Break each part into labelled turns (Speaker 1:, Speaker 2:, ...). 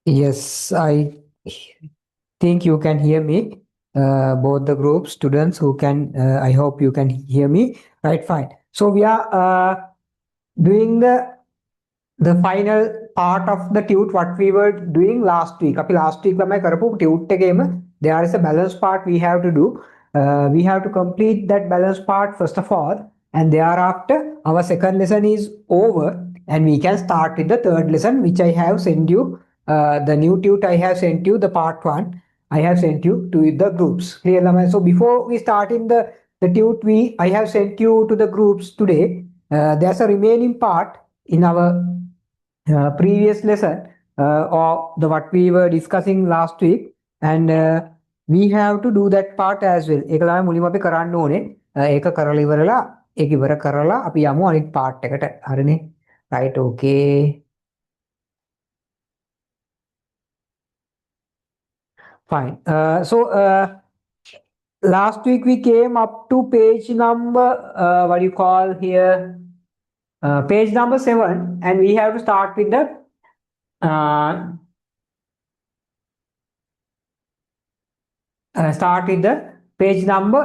Speaker 1: Yes, I think you can hear me. Both the groups, students who can, I hope you can hear me. Right, fine. So we are doing the final part of the tute what we were doing last week. අපි last week ළමයි කරපු tute එකේම there is a balance part we have to do. We have to complete that balance part first of all, and thereafter our second lesson is over, and we can start with the third lesson, which I have sent you. The new tute I have sent you, the part one. I have sent you to the groups. Clear, ළමයි? So before we start in the tute, I have sent you to the groups today. There's a remaining part in our previous lesson, or the what we were discussing last week, and we have to do that part as well. ඒක තමයි මුලින්ම අපි කරන්න ඕනේ. ඒක කරලා ඉවරලා ඒක ඉවර කරලා අපි යමු අනිත් part එකට. හරිනේ? Right, okay. Fine. Last week we came up to page number, what do you call here? Page number 7, and we have to start with the page number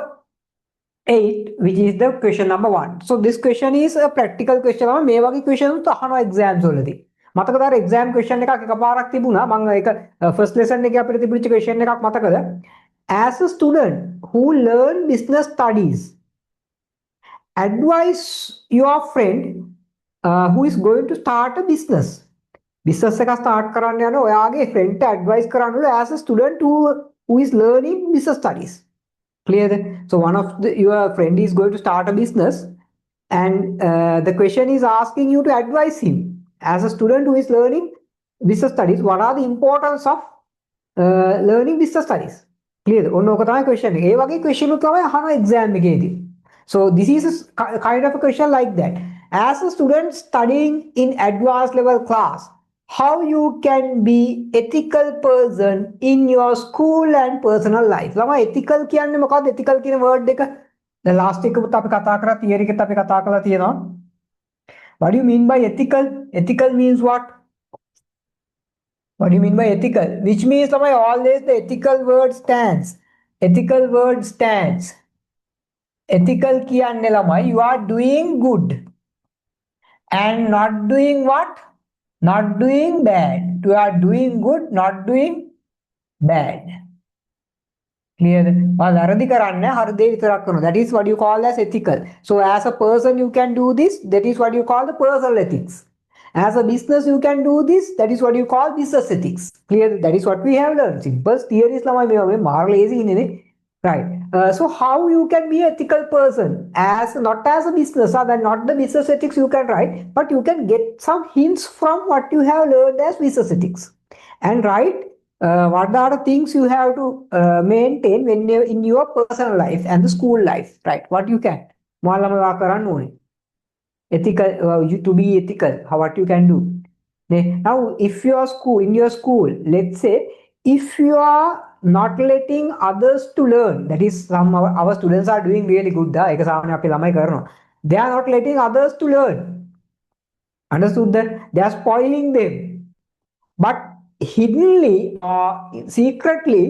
Speaker 1: 8, which is the question number 1. So this question is a practical question. මේ වගේ question උත් අහනවා exams වලදී. මතකද අර exam question එකක් එකපාරක් තිබුණා. මම ඒක first lesson එකේ අපිට තිබුණච්ච question එකක් මතකද? As a student who learn business studies, advise your friend who is going to start a business. Business එක start කරන්න යන ඔයාගේ friend ට advice කරන්න ඕනේ as a student who is learning business studies. Clear? So one of your friend is going to start a business, and the question is asking you to advise him as a student who is learning business studies. What are the importance of learning business studies? Clear? ඔන්න ඔක තමයි question එක. ඒ වගේ question උත් තමයි අහන exam එකේදී. So this is a kind of a question like that. As a student studying in advanced level class, how you can be ethical person in your school and personal life. ළමයි ethical කියන්නේ මොකක්ද? ethical කියන word එක දැන් last එක පුත් අපි කතා කරා, theory එකත් අපි කතා කරලා තියෙනවා. What do you mean by ethical? Ethical means what? What do you mean by ethical? Which means ළමයි always the ethical word stands. Ethical word stands. Ethical කියන්නේ ළමයි you are doing good and not doing what? Not doing bad. You are doing good, not doing bad. Clear? වැරදි කරන්නේ හරි දේ විතරක් කරනවා. That is what you call as ethical. So as a person you can do this. That is what you call the personal ethics. As a business you can do this. That is what you call business ethics. Clear? That is what we have learned. Simple theories ළමයි මේවා මාර lazy ඉන්නේ. Right. So how you can be ethical person as not as a business, or that not the business ethics you can write, but you can get some hints from what you have learned as business ethics, and write what are the things you have to maintain when you're in your personal life and the school life, right? What you can ethical, you to be ethical, how what you can do. Now if your school, in your school, let's say if you are not letting others to learn, that is some our students are doing really good, ඒක සාමාන්‍ය අපේ ළමයි කරනවා. They are not letting others to learn. Understood that? They are spoiling them. But hiddenly or secretly,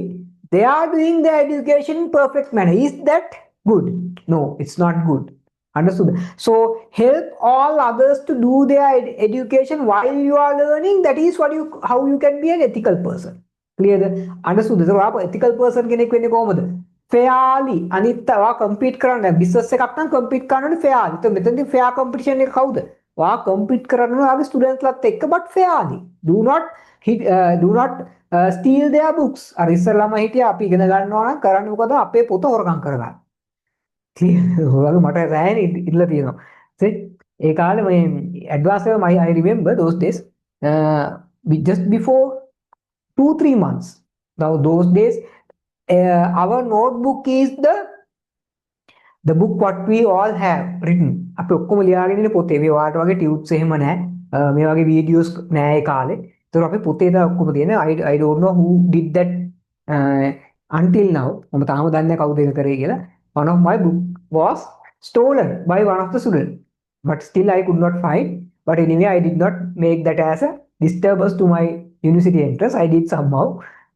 Speaker 1: they are doing their education in perfect manner. Is that good? No, it's not good. Understood? So help all others to do their education while you are learning. That is what you, how you can be an ethical person. Clear? Understood? So आप ethical person කෙනෙක් වෙන්නේ කොහොමද? fairly අනිත් ඔයා compete කරන්න business එකක් නම් compete කරන්න ඕනේ fairly. તો මෙතනදී fair competition එක කවුද? ඔයා compete කරන්න ඕනේ ආගේ students ලත් එක්ක, but fairly. Do not steal their books. අර ඉස්සරළම හිටියා අපි ඉගෙන ගන්නවා නම් කරන්නේ මොකද? අපේ පොත හොරකම් කරගන්න. ඔයාගේ මට රෑනේ ඉట్లా තියෙනවා. ඒ කාලේ මේ advance එක I remember those days, just before 2-3 months. Now those days our notebook is the book what we all have written. අපි ඔක්කොම ලියාගෙන ඉන්නේ පොතේ. මේ වාට වගේ ටියුට්ස් එහෙම නැහැ. මේ වගේ වීඩියෝස් නැහැ ඒ කාලේ. ඒතර අපි පොතේ තමයි ඔක්කොම තියෙන්නේ. I don't know who did that until now. මම තාම දන්නේ නැහැ කවුද ඒක කරේ කියලා. One of my book was stolen by one of the students. But still I could not find. But anyway, I did not make that as a disturbance to my university entrance I did somehow,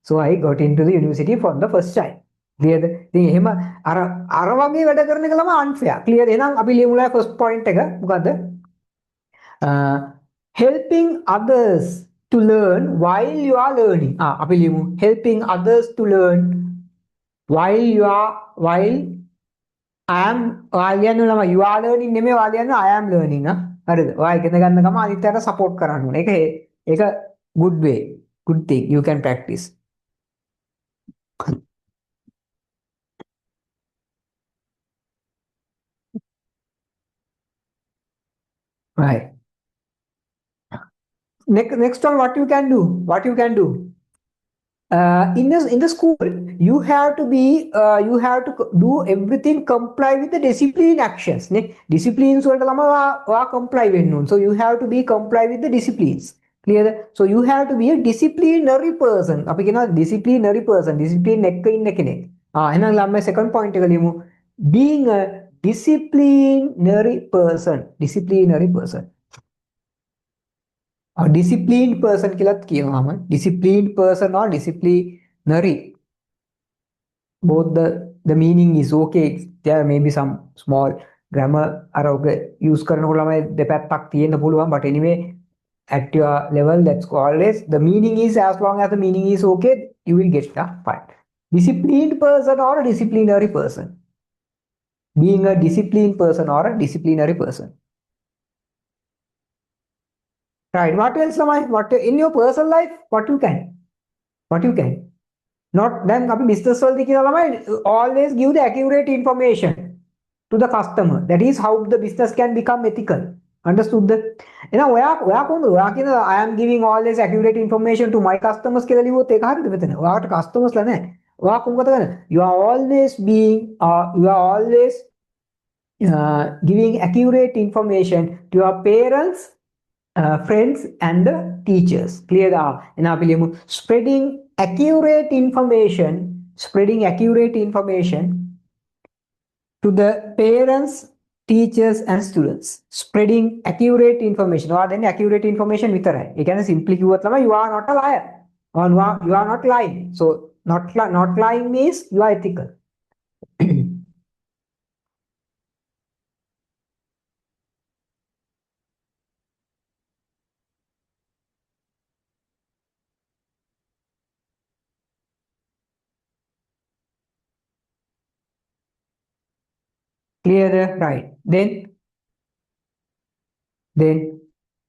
Speaker 1: so I got into the university from the first time. Clear? ඉතින් එහෙම අර වගේ වැඩ කරන එක ළම unfair. Clear? එහෙනම් අපි ලියමු first point එක මොකද්ද? Helping others to learn while you are learning. අපි ලියමු helping others to learn while I am ලියන්න ළම you are learning නෙමෙයි ලියන්න I am learning. හරිද? ඔයා ඉගෙන ගන්න ගම අනිත් අයට support කරන්න ඕනේ. ඒක good way, good thing you can practice. Right. Next one, what you can do. In the school, you have to do everything comply with the discipline actions. Disciplines comply with, so you have to be comply with the disciplines. Clear? So you have to be a disciplinary person. Disciplinary person. Discipline second point being a disciplinary person. Disciplined person කියලාත් කියනවා මම. Disciplined person or disciplinary. Both the meaning is okay. There may be some small grammar අර use කරනකොට ළමයි දෙපැත්තක් තියෙන්න පුළුවන්, but anyway at your level that's always the meaning is, as long as the meaning is okay, you will get the point. Disciplined person or a disciplinary person. Being a disciplined person or a disciplinary person. Right. What else am I? What in your personal life? What you can? Not then business always give the accurate information to the customer. That is how the business can become ethical. Understood? I am giving always accurate information to my customers. Customers you are always giving accurate information to your parents, friends and the teachers. Clear? Spreading accurate information to the parents, teachers and students. Spreading accurate information. Or then accurate information with a you can simply you are not a liar or you are not lying. So not lying means you are ethical. Clear? Right. Then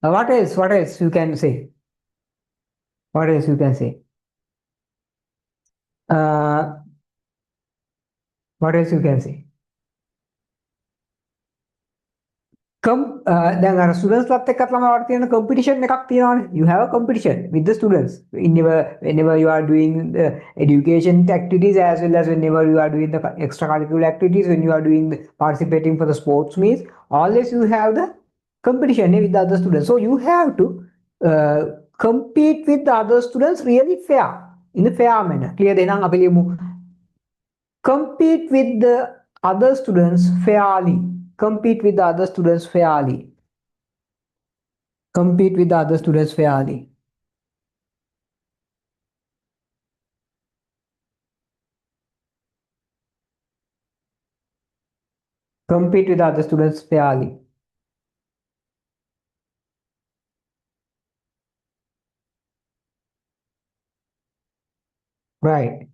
Speaker 1: what else you can say? What else you can say? What else you can say? දැන් අර students ලත් එක්කත් ළමයි වට තියෙන competition එකක් තියෙනවානේ. You have a competition with the students whenever you are doing the education activities, as well as whenever you are doing the extracurricular activities, when you are doing participating for the sports meets, always you have the competition with the other students. So you have to compete with the other students really fair, in a fair manner. Clear? එහෙනම් අපි ලියමු compete with the other students fairly. Compete with the other students fairly. Compete with the other students fairly. Compete with the other students fairly. Right.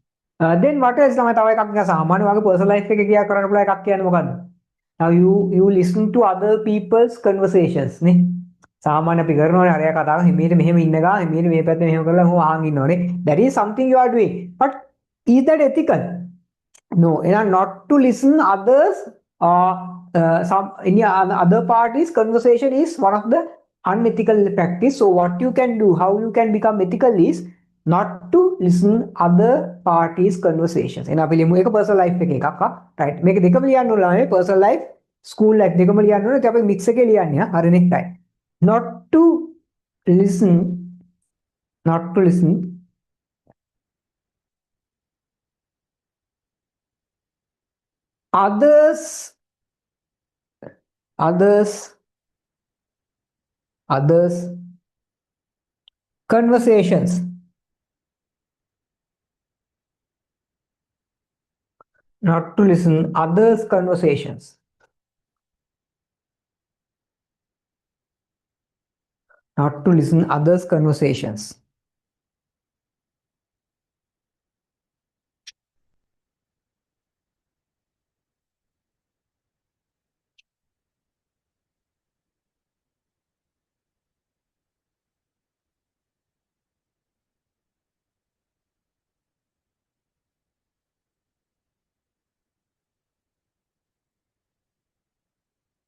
Speaker 1: Then what else තමයි තව එකක් නිකන් සාමාන්‍ය වගේ personal life එකේ කියා කරන්න පුළුවන් එකක් කියන්නේ මොකද්ද? Now you listen to other people's conversations නේ. සාමාන්‍ය අපි කරනවානේ අරයා කතාව හිමීට මෙහෙම ඉන්න ගා හිමීට මේ පැත්තේ මෙහෙම කරලා මම අහන් ඉන්නවනේ. That is something you are doing. But is that ethical? No. Not to listen others any other parties' conversation is one of the unethical practice. So what you can do, how you can become ethical is not to listen other parties' conversations. එන අපි ලියමු ඒක personal life එකේ එකක්. right. මේක දෙකම ලියන්න ඕන ළමයි. personal life, school life දෙකම ලියන්න ඕනේ. ඉතින් අපි mix එකේ ලියන්නේ. හරිනේ. right. Not to listen others conversations. Not to listen others' conversations. Not to listen others' conversations.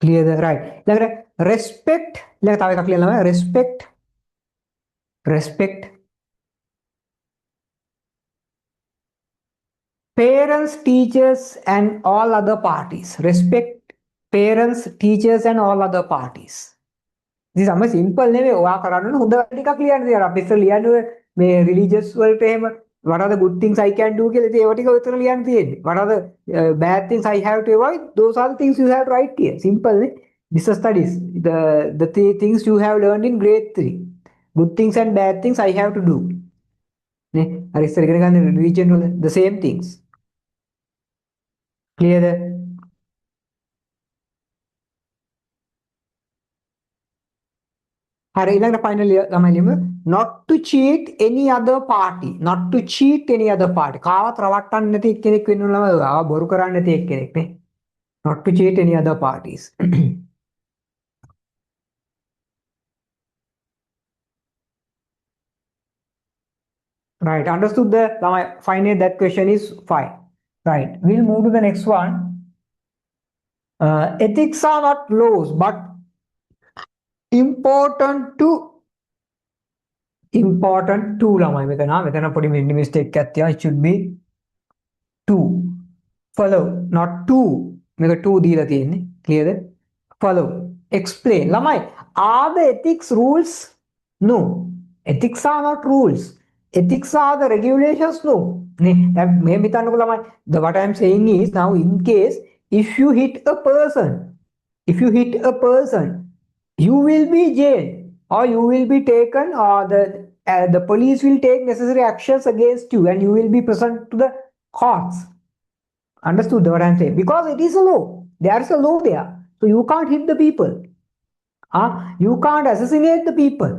Speaker 1: Clear the right. Like respect. Like तावे का clear ना respect. Respect parents, teachers, and all other parties. Respect parents, teachers, and all other parties. This is a simple නෙමෙයි ඔයා කරන්න හොඳ ටිකක් ලියන්න තියෙනවා. අපි ඉස්සර ලියන්නේ මේ religious වලට එහෙම what are the good things I can do කියලා ඉතින් ඒව ටික උතර ලියන්න තියෙන්නේ. What are the bad things I have to avoid? Those are the things you have to write here. Simple නේ. Business studies. The things you have learned in grade 3. Good things and bad things I have to do. නේ. අර ඉස්සර ඉගෙන ගන්න religion වල the same things. Clear the හරි ඊළඟට final ළමයි ලියමු not to cheat any other party not to cheat any other party කාවත් රවට්ටන්න නැති එක්කෙනෙක් වෙන්න ඕන ළමයි ආ බොරු කරන්නේ නැති එක්කෙනෙක් නේ not to cheat any other parties right understood the ළමයි finally that question is fine right we'll move to the next one ethics are not laws but important to ළමයි මෙතන පොඩි mistake එකක් තියෙනවා it should be to follow not to මේක to දීලා තියෙන්නේ clearද follow explain ළමයි are the ethics rules no ethics are not rules ethics are the regulations no නේ දැන් මේ හිතන්නකෝ ළමයි the what I am saying is now in case if you hit a person you will be jailed or you will be taken or the police will take necessary actions against you and you will be present to the courts. Understood what I'm saying? Because it is a law. There is a law there. So you can't hit the people. You can't assassinate the people.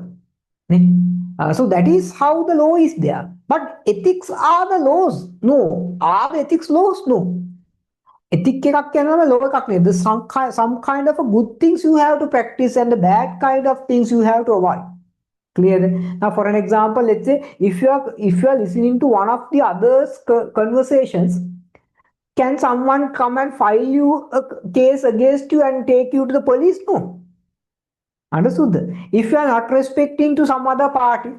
Speaker 1: So that is how the law is there. But ethics are the laws. No. Are the ethics laws? No. Ethic එකක් කියනවා law එකක් නෙවෙයි. There's some kind of a good things you have to practice and the bad kind of things you have to avoid. Clear? Now, for an example, let's say if you are listening to one of the others' conversations, can someone come and file you a case against you and take you to the police? No. Understood? If you are not respecting to some other party,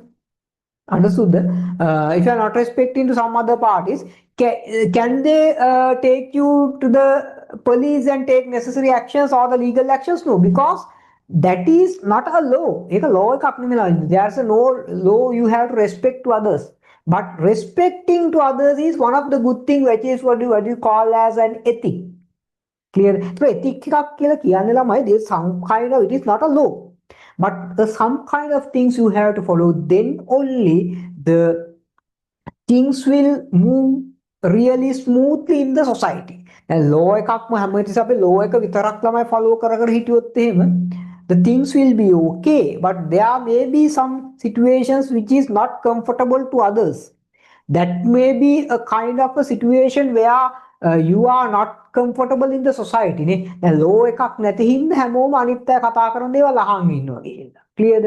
Speaker 1: understood? If you are not respecting to some other parties, can they take you to the police and take necessary actions or the legal actions? No, because that is not a law. एक law එකක් නෙමෙයි. There's a no law you have to respect to others. But respecting to others is one of the good things which is what you call as an ethic. Clear? So ethic එකක් කියලා කියන්නේ ළමයි there's some kind of it is not a law. But some kind of things you have to follow. Then only the things will move really smoothly in the society. And law එකක්ම හැමතිස්සෙම අපි law එක විතරක් ළමයි follow කර කර හිටියොත් එහෙම the things will be okay, but there may be some situations which is not comfortable to others. That may be a kind of a situation where you are not comfortable in the society. නේ දැන් law එකක් නැති හින්දා හැමෝම අනිත් අය කතා කරන දේවල් අහන් ඉන්නවා කියලා. Clear?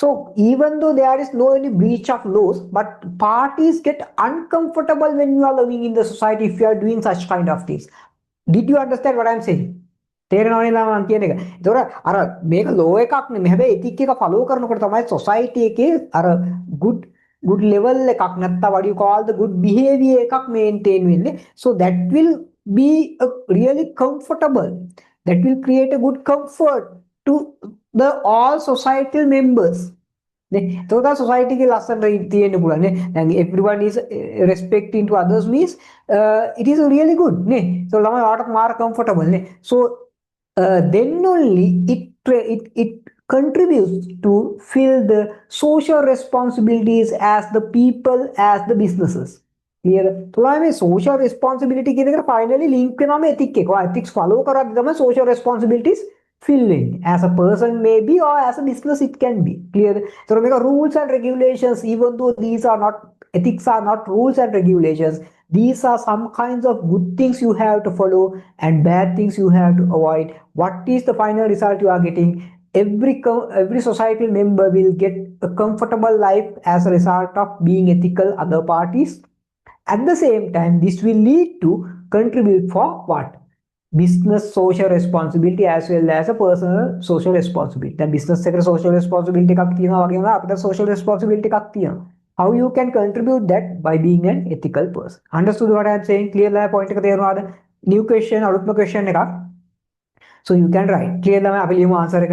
Speaker 1: So even though there is no any breach of laws, but parties get uncomfortable when you are living in the society if you are doing such kind of things. Did you understand what I am saying? තේරෙනවනේ ළමන් කියන එක. ඒතකොට අර මේක ලෝ එකක් නෙමෙයි. හැබැයි ethic එක follow කරනකොට තමයි සොසයිටි එකේ අර good level එකක් නැත්නම් what you call the good behavior එකක් maintain වෙන්නේ. So that will be a really comfortable. That will create a good comfort to the all societal members. එතකොට society එකේ ලස්සනට තියෙන්න පුළුවන් නේ. දැන් everyone is respecting to others means it is really good නේ. So ළමයි ඔයාලට මාර comfortable නේ. So then only it contributes to fill the social responsibilities as the people, as the businesses. clear තුලා මේ social responsibility කියන එකට finally link වෙනවා මේ ethic එක. ඔය ethics follow කරද්දී තමයි social responsibilities fill in as a person maybe or as a business it can be clear. So මේක rules and regulations, even though these are not ethics are not rules and regulations, these are some kinds of good things you have to follow and bad things you have to avoid. What is the final result you are getting? Every societal member will get a comfortable life as a result of being ethical other parties. At the same time, this will lead to contribute for what? Business social responsibility as well as a personal social responsibility. The business sector social responsibility එකක් තියෙනවා වගේම අපිට social responsibility එකක් තියෙනවා. How you can contribute that by being an ethical person. Understood what I am saying? Clear ලා point එක තේරුණාද? New question අලුත්ම question එකක්. So you can write. Clear ලා අපි ලියමු answer එක.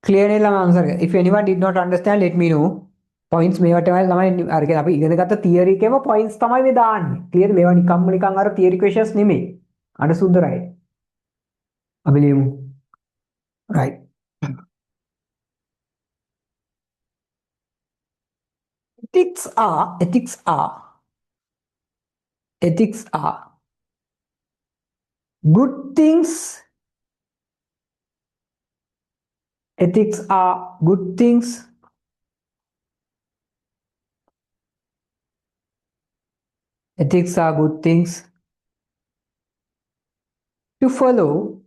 Speaker 1: Clear නේ ළම answer එක. If anyone did not understand, let me know. Points මේවට තමයි අර අපි ඉගෙන ගත්ත තියරි එකේම පොයින්ට්ස් තමයි මේ දාන්නේ. ක්ලියර් මේවා නිකන් අර තියරි ක්වෙස්චන්ස් නෙමෙයි. අඬසුද්ද රයිට්. අපි ලියමු. right. Ethics are good things. Ethics are good things. Ethics are good things to follow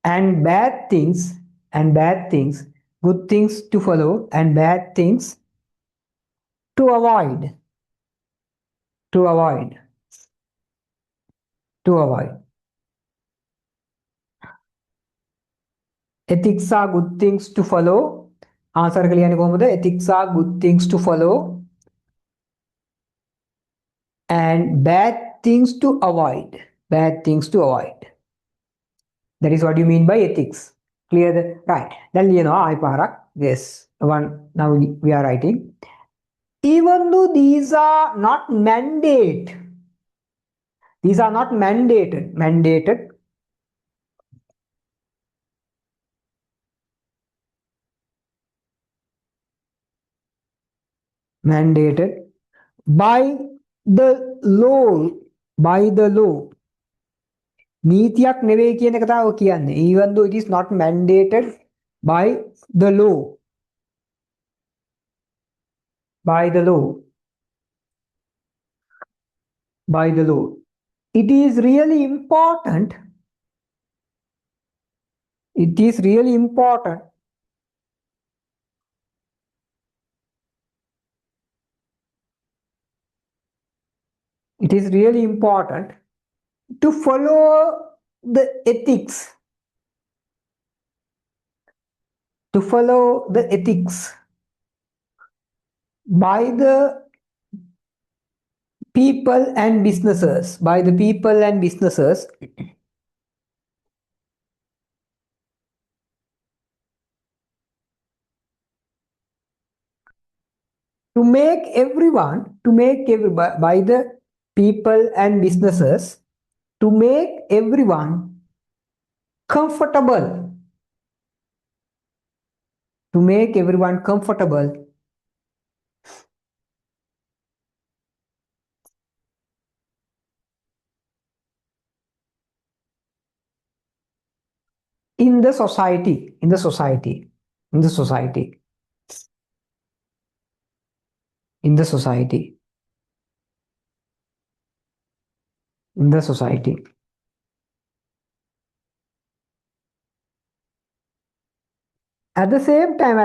Speaker 1: and bad things, good things to follow and bad things to avoid. Ethics are good things to follow. Answer එක ලියන්නේ කොහොමද? Ethics are good things to follow and bad things to avoid. That is what you mean by ethics. Clear the right. දැන් ලියනවා ආයි පාරක්. Yes. One now we are writing. Even though these are not mandated. Mandated by the law. නීතියක් නෙවෙයි කියන එක තමයි ඔය කියන්නේ. Even though it is not mandated by the law. It is really important. To follow the ethics. By the people and businesses. To make everyone by the people and businesses to make everyone comfortable. In the society. At the same time,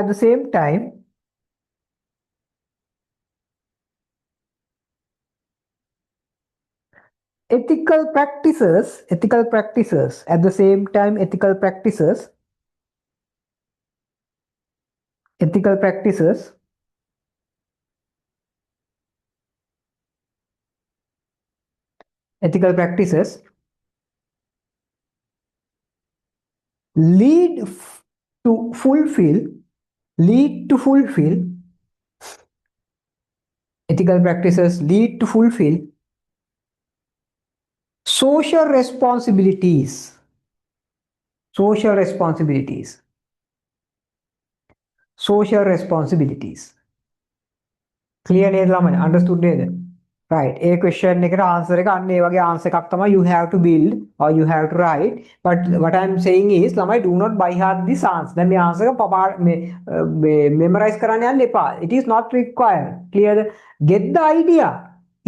Speaker 1: ethical practices. At the same time, ethical practices lead to fulfill social responsibilities. social responsibilities. Clear නේද ළමයි? Understood නේද? Right. A question එකට answer එක අන්න ඒ වගේ answer එකක් තමයි you have to build or you have to write. But what I'm saying is ළමයි do not by heart this answer. දැන් මේ answer එක memorize කරන්න යන්න එපා. It is not required. Clear? Get the idea.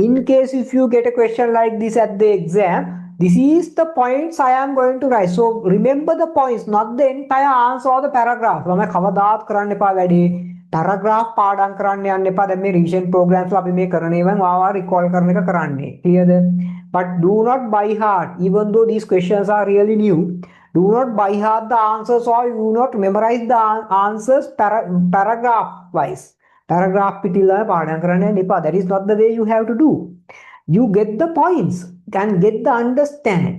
Speaker 1: In case if you get a question like this at the exam, this is the points I am going to write. So remember the points, not the entire answer or the paragraph. ළමයි කවදාත් කරන්න එපා වැඩි. paragraph පාඩම් කරන්න යන්න එපා. දැන් මේ revision programs අපි මේ කරන ඒවා වාවා recall කරන එක කරන්නේ. Clearද? But do not by heart, even though these questions are really new, do not by heart the answers or do not memorize the answers paragraph wise. Paragraph පිටිලා පාඩම් කරන්න යන්න එපා. That is not the way you have to do. You get the points and get the understanding.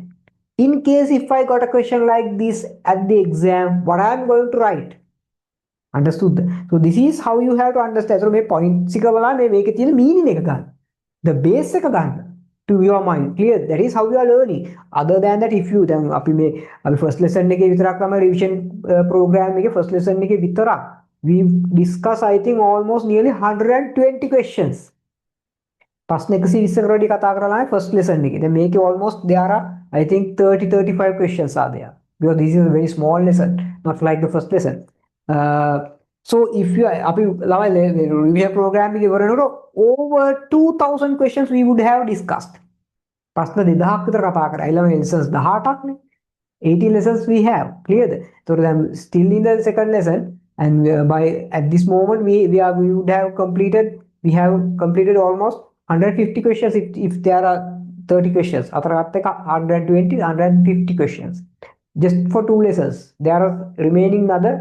Speaker 1: In case if I got a question like this at the exam, what I am going to write? Understood? So this is how you have to understand. So මේ points එක බලලා මේකේ තියෙන meaning එක ගන්න. The base එක ගන්න to your mind. Clear? That is how you are learning. Other than that, if you දැන් අපි first lesson එකේ විතරක් තමයි revision program එකේ first lesson එකේ විතරක් we discuss I think almost nearly 120 questions. ප්‍රශ්න 120කට වැඩි කතා කරලා first lesson එකේ. දැන් මේකේ almost there are I think 35 questions are there. Because this is a very small lesson, not like the first lesson. So if you අපි ළමයි revision program එකේ ඉවරනකොට over 2000 questions we would have discussed. ප්‍රශ්න 2000ක් විතර කතා කරා. ළමයි lessons 18ක් නේ. 80 lessons we have. Clear? So then still in the second lesson and by at this moment we would have completed almost 150 questions if there are 30 questions. අතරත් එක 120 150 questions. Just for 2 lessons. There are remaining another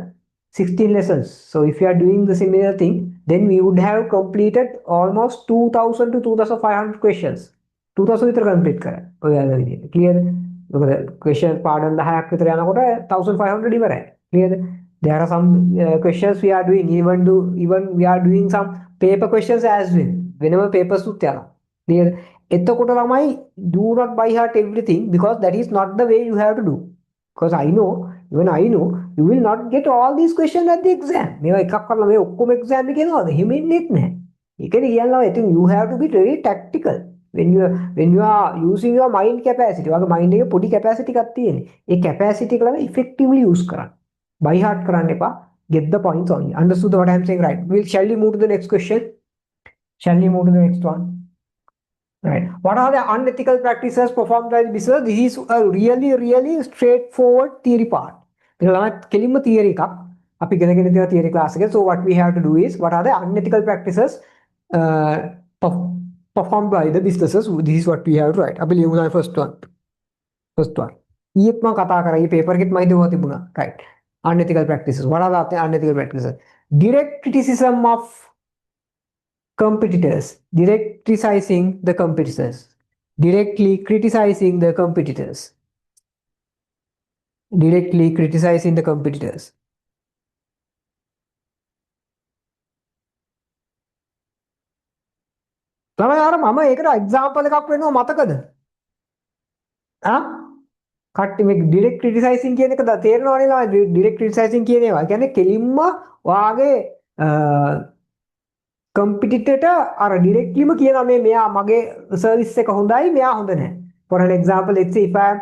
Speaker 1: 16 lessons. So if you are doing the similar thing, then we would have completed almost 2000 to 2500 questions. 2000 විතර complete කරා. ඔය අර විදිහට. Clear? මොකද question පාඩම් 10ක් විතර යනකොට 1500 ඉවරයි. Clear? There are some questions we are doing even we are doing some paper questions as well. Whenever papers උත් යනවා. Clear? එතකොට ළමයි do not by heart everything because that is not the way you have to do. Because I know you will not get all these questions at the exam. මේවා එකක් කරලා මේ ඔක්කොම exam එකේ එනවාද? එහෙම එන්නේ නැහැ. ඒකනේ කියනවා I think you have to be very tactical when you are using your mind capacity. ඔයාගේ mind එකේ පොඩි capacity එකක් තියෙන්නේ. ඒ capacity එක ළම effectively use කරන්න. By heart කරන්න එපා. Get the points only. Understood what I am saying, right? Shall we move to the next question? Shall we move to the next one? Right. What are the unethical practices performed by the business? This is a really straightforward theory part. කෙලින්ම theory එකක්. අපි ඉගෙනගෙන තියෙන theory class එකේ. So what we have to do is what are the unethical practices performed by the businesses? This is what we have to write. අපි ලියමු තමයි first one. First one. ඊයේත් මම කතා කරා. ඊ paper එකෙත් මම හිතුවා තිබුණා. Right. Unethical practices. What are the unethical practices? Direct criticism of competitors, directly criticizing the competitors. Directly criticizing the competitors. ළමයි අර මම ඒකට example එකක් වෙනවා මතකද? කට්ටි මේ direct criticizing කියන එක තේරෙනවනේ ළමයි direct criticizing කියන ඒවා. කියන්නේ කෙලින්ම ඔයාගේ competitor අර directlyම කියනවා මෙයා මගේ service එක හොඳයි මෙයා හොඳ නැහැ. For an example, let's say if I am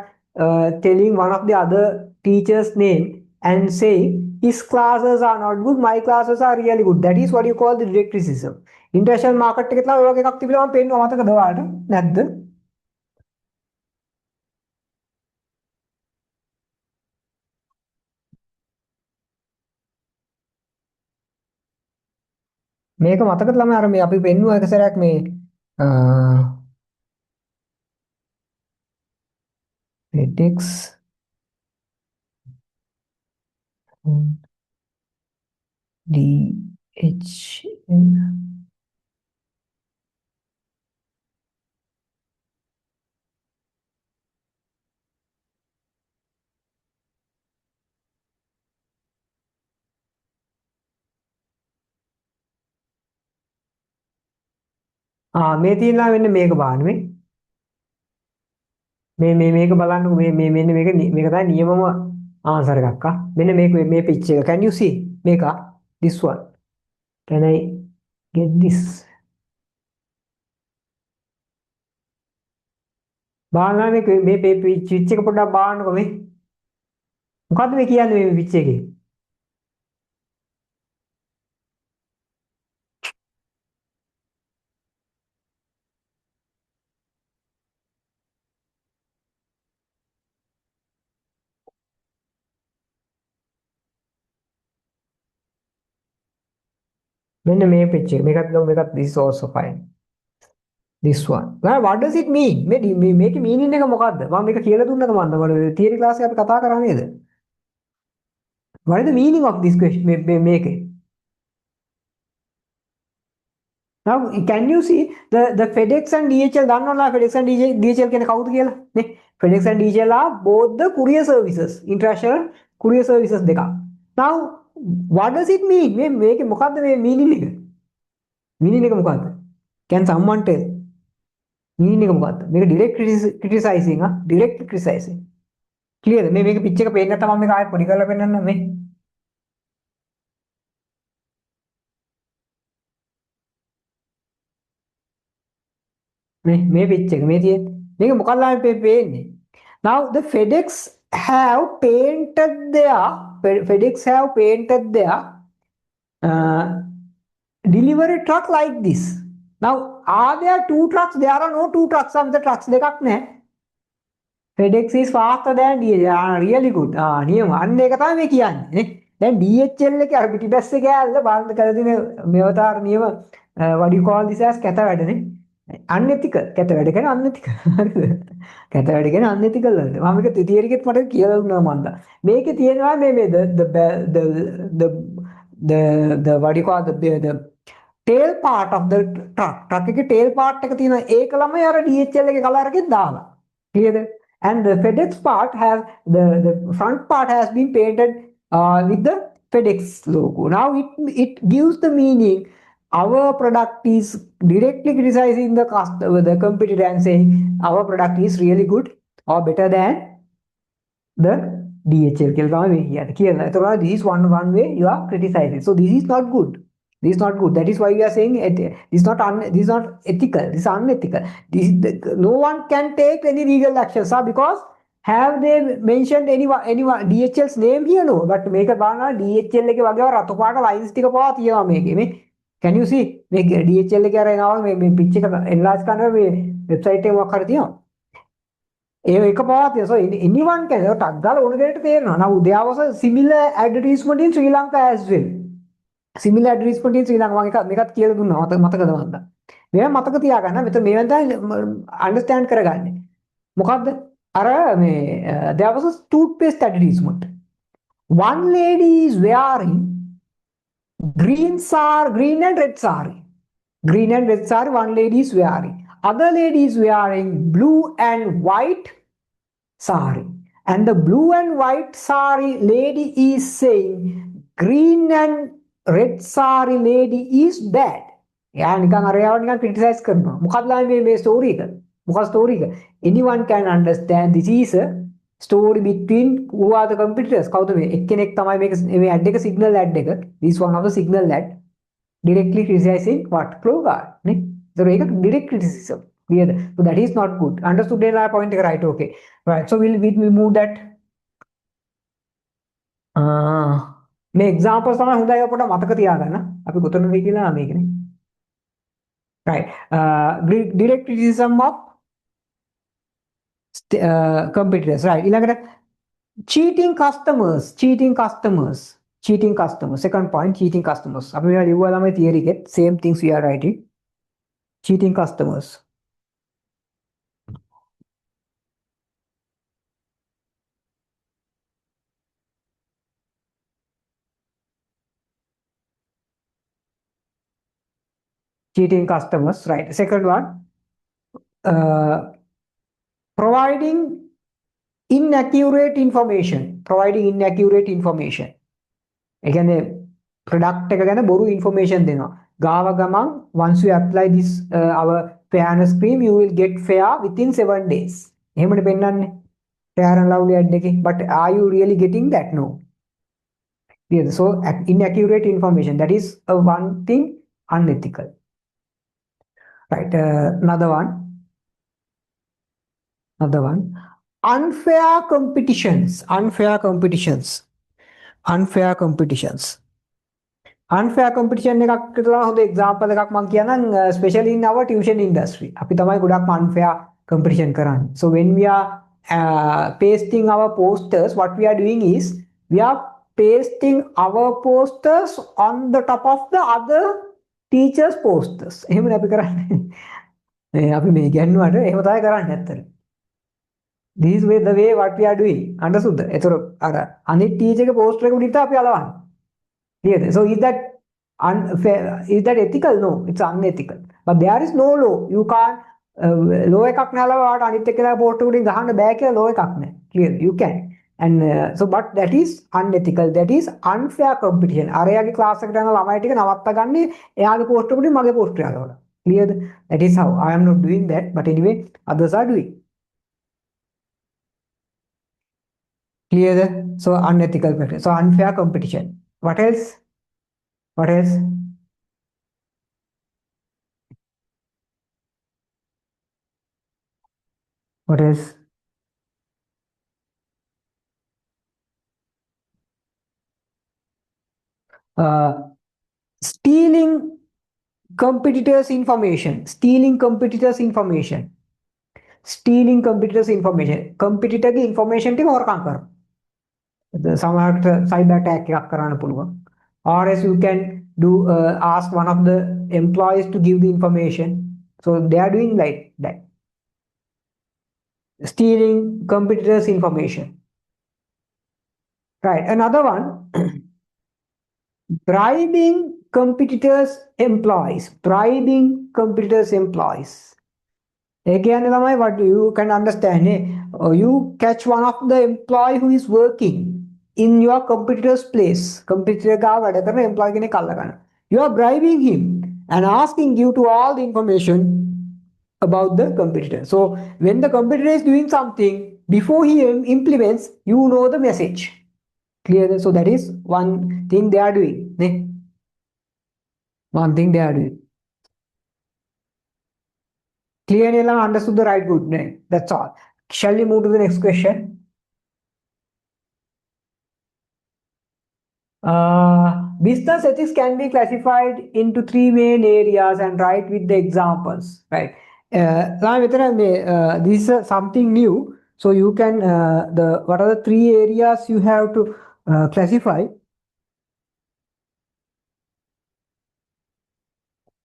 Speaker 1: telling one of the other teachers name and saying his classes are not good, my classes are really good. That is what you call the direct criticism. International market එකේ තමයි ඔය වගේ එකක් තිබිලා මම පෙන්නනවා මතකද ඔයාලට? නැද්ද? මේක මතකද ළමයි අර මේ අපි පෙන්නුවා එක සැරයක් මේ ethics DHN මේ තියෙනවා මෙන්න මේක බලන්න මේක බලන්නකො මේ මෙන්න මේක තමයි නියමම ආන්සර් එකක් මෙන්න මේ පිච් එක can you see මේක this one. Can I get this? බලන්න මේ පිච් එක පොඩ්ඩක් බලන්නකො මේ. මොකද්ද මේ කියන්නේ මේ පිච් එකේ? මෙන්න මේ පිච් එක. මේකත් this is also fine. This one. Well, what does it mean? මේකේ meaning එක මොකද්ද? මම මේක කියලා දුන්නද මන්ද? මම theory class එකේ අපි කතා කරා නේද? What is the meaning of this question? මේකේ. Now, can you see the FedEx and DHL? දන්නවද FedEx and DHL කියන්නේ කවුද කියලා? නේ? FedEx and DHL are both the courier services, international courier services දෙකක්. Now, what does it mean? මේකේ මොකද්ද මේ meaning එක? Meaning එක මොකද්ද? Can someone tell? Meaning එක මොකද්ද? මේක direct criticizing direct criticizing. Clear? මේක පිච් එක පේන්න නැත්නම් මම මේක ආයෙත් පොඩි කරලා පෙන්නන්න මේ. මේ පිච් එක මේ තියෙන්නේ. මේක මොකක්ද පේන්නේ? Now the FedEx have painted their delivery truck like this. Now, are there two trucks? There are no two trucks. Some the trucks දෙකක් නැහැ. FedEx is faster than DHL. Really good. නියම. අන්න ඒක තමයි මේ කියන්නේ. නේ. දැන් DHL එකේ අර පිටිපස්සේ ගෑල්ල බලන්න කර දින මේවතාර නියම what do you call this as කැත වැඩනේ. unethical. කැත වැඩ කියන්නේ unethical. හරිද? කැත වැඩ කියන්නේ unethical වලට. මම මේක තියරි එකෙත් මට කියලා දුන්නා මන්ද. මේකේ තියෙනවා මේ the what do you call the tail part of the truck එකේ tail part එක තියෙනවා ඒක ළමයි අර DHL එකේ කලර් එකෙන් දාලා clearද and the FedEx part has the front part has been painted with the FedEx logo. Now it gives the meaning our product is directly criticizing the customer, the competitor, and saying our product is really good or better than the DHL කියලා තමයි කියන්නේ. කියලා. එතකොට this is one way you are criticizing. So this is not good. This is not good. That is why we are saying this is not ethical. This is unethical. No one can take any legal action, sir, because have they mentioned anyone DHL's name here? No. But මේක බලනවා DHL එකේ වගේ රතු පාට lines ටික පවා තියෙනවා මේකේ. මේ can you see? මේ DHL එකේ අර එනවා මේ pitch එක enlarge කරනවා මේ website එකේ මොකක් හරි තියෙනවා. ඒක පවා තියෙනවා. So anyone can ටක් ගාලා ඕන දෙයකට තේරෙනවා. Now there was a similar advertisement in Sri Lanka as well. Similar advertisement in Sri Lanka මම මේකත් කියලා දුන්නා මතකද මන්ද මේවා මතක තියාගන්න මෙතන මේවෙන් තමයි understand කරගන්නේ මොකද්ද අර මේ there was a toothpaste advertisement one lady is wearing green and red saree one lady is wearing other lady is wearing blue and white saree and the blue and white saree lady is saying green and red saree lady is bad. Yeah, නිකන් අරයාව නිකන් criticize කරනවා. මොකක්ද මේ story එක? මොකක්ද story එක? Anyone can understand this is a story between who are the competitors. කවුද මේ? එක්කෙනෙක් තමයි මේ ad එක signal ad එක. This one of the signal ad directly criticizing what? Flowguard. නේ? ඒක direct criticism. Clear? So that is not good. Understood the point එක right? Okay. Right. So we'll move that. මේ examples තමයි හොඳයි අපට මතක තියාගන්න. අපි කොතනද කියලා මේකනේ. Right. Direct criticism of competitors. Right. ඊළඟට cheating customers. Second point, cheating customers. අපි මේවා ලිව්වා ළමයි theory එකෙත් same things we are writing. Cheating customers. Cheating customers, right? Second one, providing inaccurate information. ඒ කියන්නේ product එක ගැන බොරු information දෙනවා. ගාව ගමන් once you apply this our fairness cream you will get fair within 7 days. එහෙමනේ පෙන්නන්නේ. Fair and Lovely ad එකේ. But are you really getting that? No. Clear? So inaccurate information, that is one thing unethical. Right. Another one. Unfair competitions. Unfair competitions. Unfair competitions. Unfair competition එකක් කියලා හොඳ example එකක් මම කියන්නම්, especially in our tuition industry. අපි තමයි ගොඩක්ම unfair competition කරන්නේ. So when we are pasting our posters, what we are doing is we are pasting our posters on the top of the other teachers posters. එහෙමනේ අපි කරන්නේ. අපි මේ ගැන්නුවට එහෙම තමයි කරන්නේ ඇත්තට. This is the way what we are doing. Understood? එතකොට අර අනිත් ටීචර් එක පෝස්ටර් එක උඩින් අපි අලවන්නේ. Clear? So is that unfair? Is that ethical? No, it's unethical. But there is no law. You can't law එකක් නෑලව වාට අනිත් එක්කලා පෝස්ට් උඩින් ගහන්න බෑ කියලා law එකක් නෑ. Clear? You can. And so but that is unethical. That is unfair competition. අරයාගේ ක්ලාස් එකට යන ළමයි ටික නවත්ත ගන්නේ එයාගේ පෝස්ට් උඩින් මගේ පෝස්ට් එක අලවලා. Clear? That is how. I am not doing that, but anyway others are doing. Clear? So unethical practice. So unfair competition. What else? What else? What else? Stealing competitors' information. Stealing competitors' information. Stealing competitors' information. Competitor की information ටික හොරකම් කරනවා. සමහරට cyber attack එකක් කරන්න පුළුවන්. Or else you can do ask one of the employees to give the information. So they are doing like that. Stealing competitors' information. Right. Another one. Bribing competitors' employees. Bribing competitors' employees. Again, what you can understand, you catch one of the employee who is working in your competitor's place. Competitor का වැඩ කරන employee කෙනෙක් අල්ලගන්න. You are bribing him and asking you to all the information about the competitor. So when the competitor is doing something, before he implements, you know the message. Clear? So that is one thing they are doing. One thing they are doing. Clearly understood the right good. That's all. Shall we move to the next question? Business ethics can be classified into three main areas and write with the examples, right? This is something new. So you can, what are the three areas you have to classify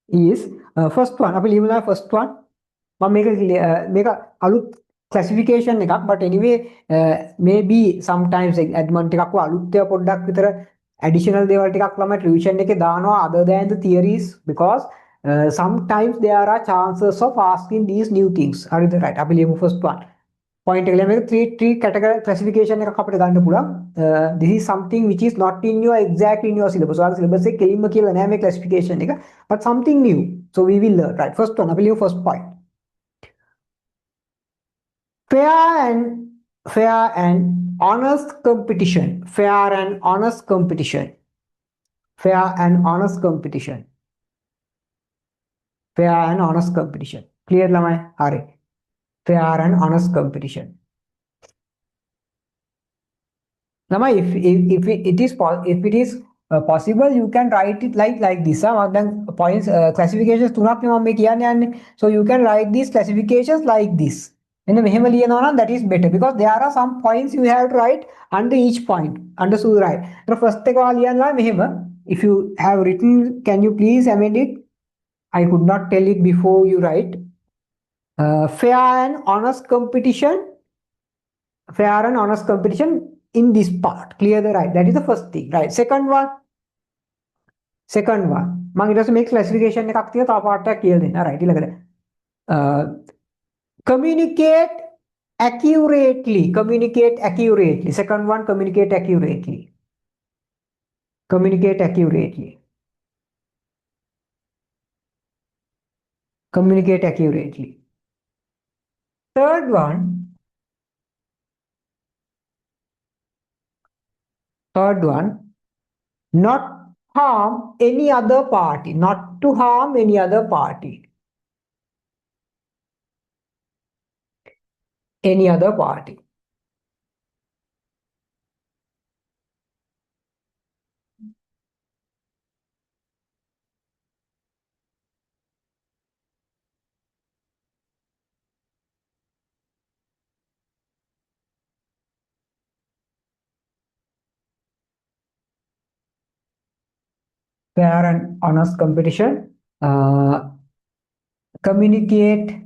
Speaker 1: is first one. අපි ලියමු first one. මම මේක අලුත් classification එකක්, but anyway maybe sometimes admin ටිකක් අලුත් ඒවා පොඩ්ඩක් විතර additional දේවල් ටිකක් ළමයි revision එකේ දානවා other than the theories, because sometimes there are chances of asking these new things. හරිද? Right. අපි ලියමු first one. Point එක ලියමු. three category classification එකක් අපිට ගන්න පුළුවන්. This is something which is not in your exactly in your syllabus. ඔයාලා syllabus එකේ කෙලින්ම කියලා නෑ මේ classification එක, but something new. So we will learn. Right. First one. අපි ලියමු first point. Fair and honest competition. Fair and honest competition. Fair and honest competition. Fair and honest competition. Clear lamai? Hari. Fair and honest competition. Lamai, if it is possible, you can write it like this. Then points classifications තුනක් නේ මම මේ කියන්න යන්නේ. So you can write these classifications like this. And මෙහෙම ලියනවා නම් that is better, because there are some points you have to write under each point. Understood, right? So first එක ඔයා ලියනවා මෙහෙම. If you have written, can you please amend it? I could not tell it before you write. Fair and honest competition. Fair and honest competition in this part. Clear the right? That is the first thing, right? Second one. මම ඊට පස්සේ මේ classification එකක් තියෙනවා තව part එකක් කියලා දෙන්න. right ඊළඟට communicate accurately. Communicate accurately. Second one, communicate accurately. Communicate accurately. Communicate accurately. Third one, not harm any other party, not to harm any other party, any other party. Fair and honest competition, communicate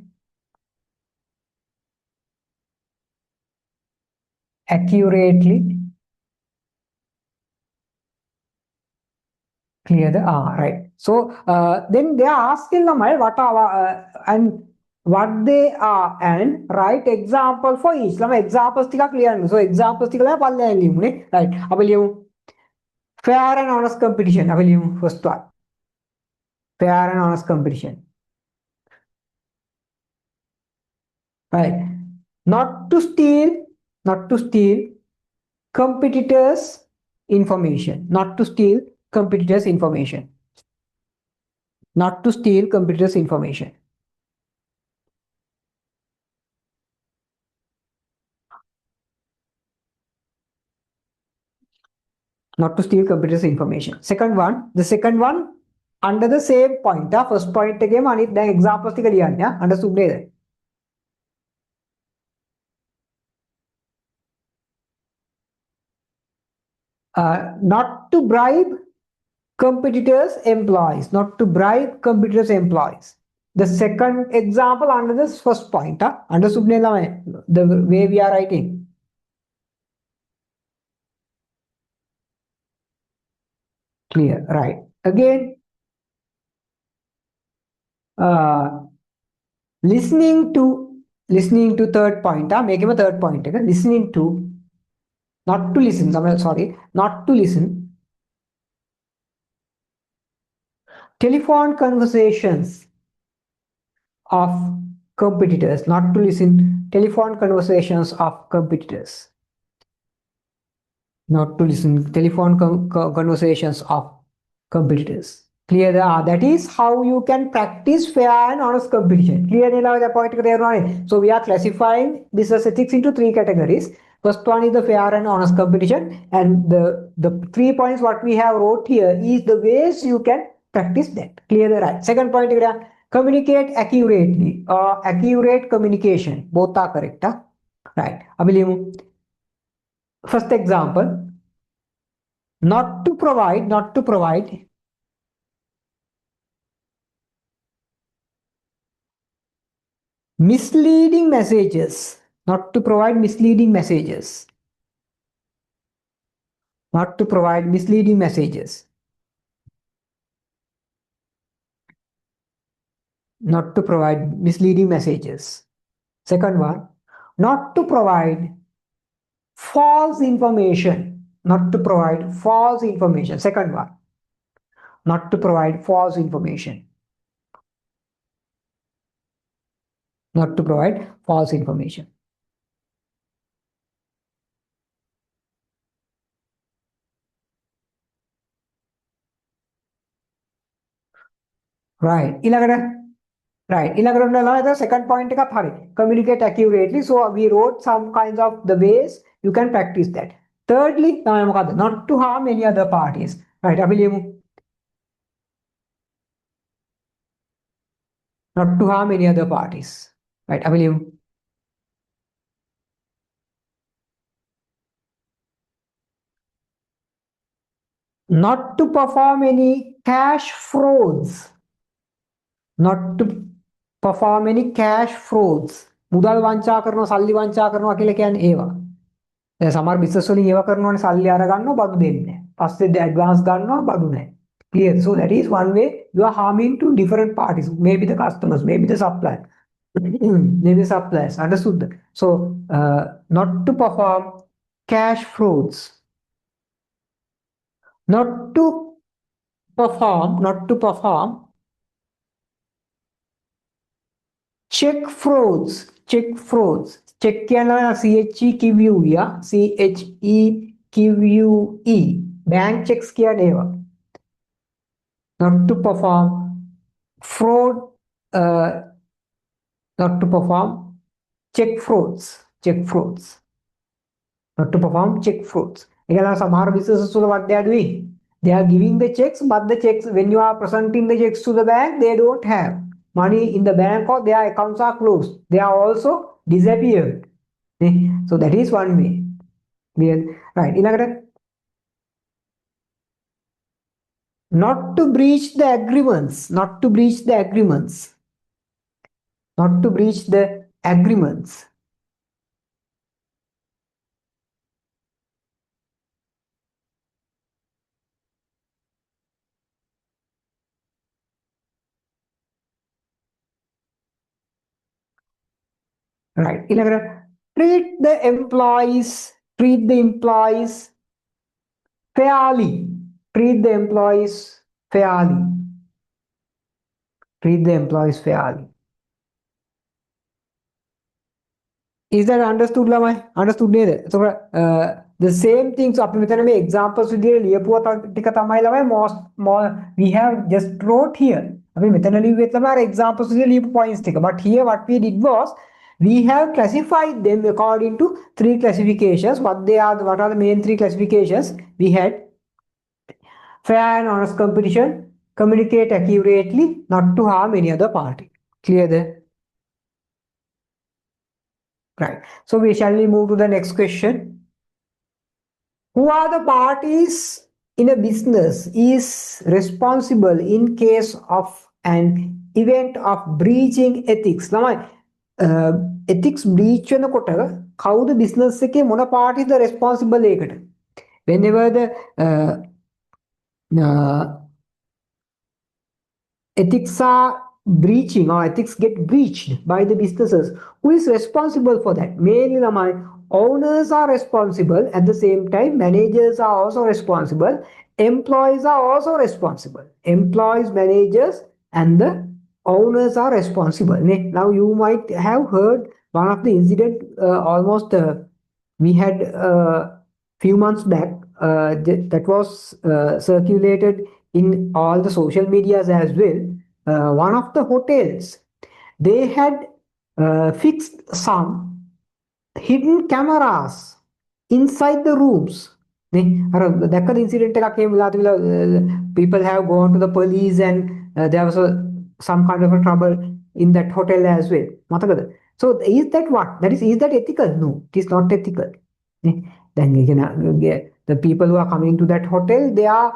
Speaker 1: accurately, clear the right. So then they are asking namal what are and what they are and write example for each. Lama examples tika clear. So examples tika la palle limu ne right. Apa limu fair and honest competition. Apa limu first one. Fair and honest competition. Right. Not to steal, not to steal competitors' information. Not to steal competitors' information. Not to steal competitors' information. Not to steal competitors' information. Second one, the second one under the same point. First point again, and then examples understood there. Not to bribe competitors' employees. Not to bribe competitors' employees. The second example under this first point. Understood the way we are writing. Clear, right. Again, listening to third point. Make him a third point. Okay? Listening to, not to listen. Sorry, not to listen. Telephone conversations of competitors. Not to listen. Telephone conversations of competitors. Not to listen. Telephone conversations of competitors. Clear that is how you can practice fair and honest competition. Clear the point there. So we are classifying business ethics into three categories. First one is the fair and honest competition, and the 3 points what we have wrote here is the ways you can practice that. Clear the right. Second point, communicate accurately. Accurate communication. Both are correct. Right. First example, not to provide misleading messages. Not to provide misleading messages. Not to provide misleading messages. Not to provide misleading messages. Second one, not to provide false information. Not to provide false information. Second one, not to provide false information. Not to provide false information. Right. Right. The second point communicate accurately. So we wrote some kinds of the ways you can practice that. Thirdly, not to harm any other parties. Right. Not to harm any other parties. Right. Not to perform any cash frauds. Not to perform any cash frauds. මුදල් වංචා කරනවා සල්ලි වංචා කරනවා කියලා කියන්නේ ඒවා. දැන් සමහර business වලින් ඒවා කරනවානේ සල්ලි අර ගන්නවා බඩු දෙන්නේ නැහැ. පස්සේ ඇඩ්වාන්ස් ගන්නවා බඩු නැහැ. Clear. So that is one way you are harming to different parties. Maybe the customers, maybe the supplier. Maybe suppliers. Understood? So not to perform cash frauds. Not to perform check frauds. Check frauds. Check CHEQUE. CHEQUE. bank checks කියන්නේ ඒවා. Not to perform fraud, uh, not to perform check frauds, check frauds. Not to perform check frauds. ඒකලා සමහර businesses වල what they are doing, they are giving the checks, but the checks, when you are presenting the checks to the bank, they don't have money in the bank or their accounts are closed. They are also disappeared. So that is one way. Right. Not to breach the agreements, not to breach the agreements, not to breach the agreements. Right. Treat the employees, treat the employees fairly. Treat the employees fairly. Treat the employees fairly. Is that understood, lamai? Understood neda? So the same things අපි මෙතන මේ examples විදිහට ලියපුවා ටික තමයි ළමයි more we have just wrote here. අපි මෙතන ලිව්වෙත් ළමයි අර examples විදිහට ලියපු points ටික. But here what we did was we have classified them according to three classifications. What are the main three classifications? We had fair and honest competition, communicate accurately, not to harm any other party. Clear there? Right. So we shall move to the next question. Who are the parties in a business is responsible in case of an event of breaching ethics? ළමයි ethics breach වෙනකොට කවුද business එකේ මොන party ද responsible ඒකට? Whenever the ethics are breaching or ethics get breached by the businesses, who is responsible for that? Mainly lamai owners are responsible. At the same time, managers are also responsible. Employees are also responsible. Employees, managers, and the owners are responsible. Now you might have heard one of the incident we had few months back that was circulated in all the social medias as well. One of the hotels, they had fixed some hidden cameras inside the rooms. දැක්කද incident එකක් එහෙම වෙලා තිබිලා people have gone to the police and there was some kind of a trouble in that hotel as well. මතකද? So is that what? Is that ethical? No, it is not ethical. Then the people who are coming to that hotel, they have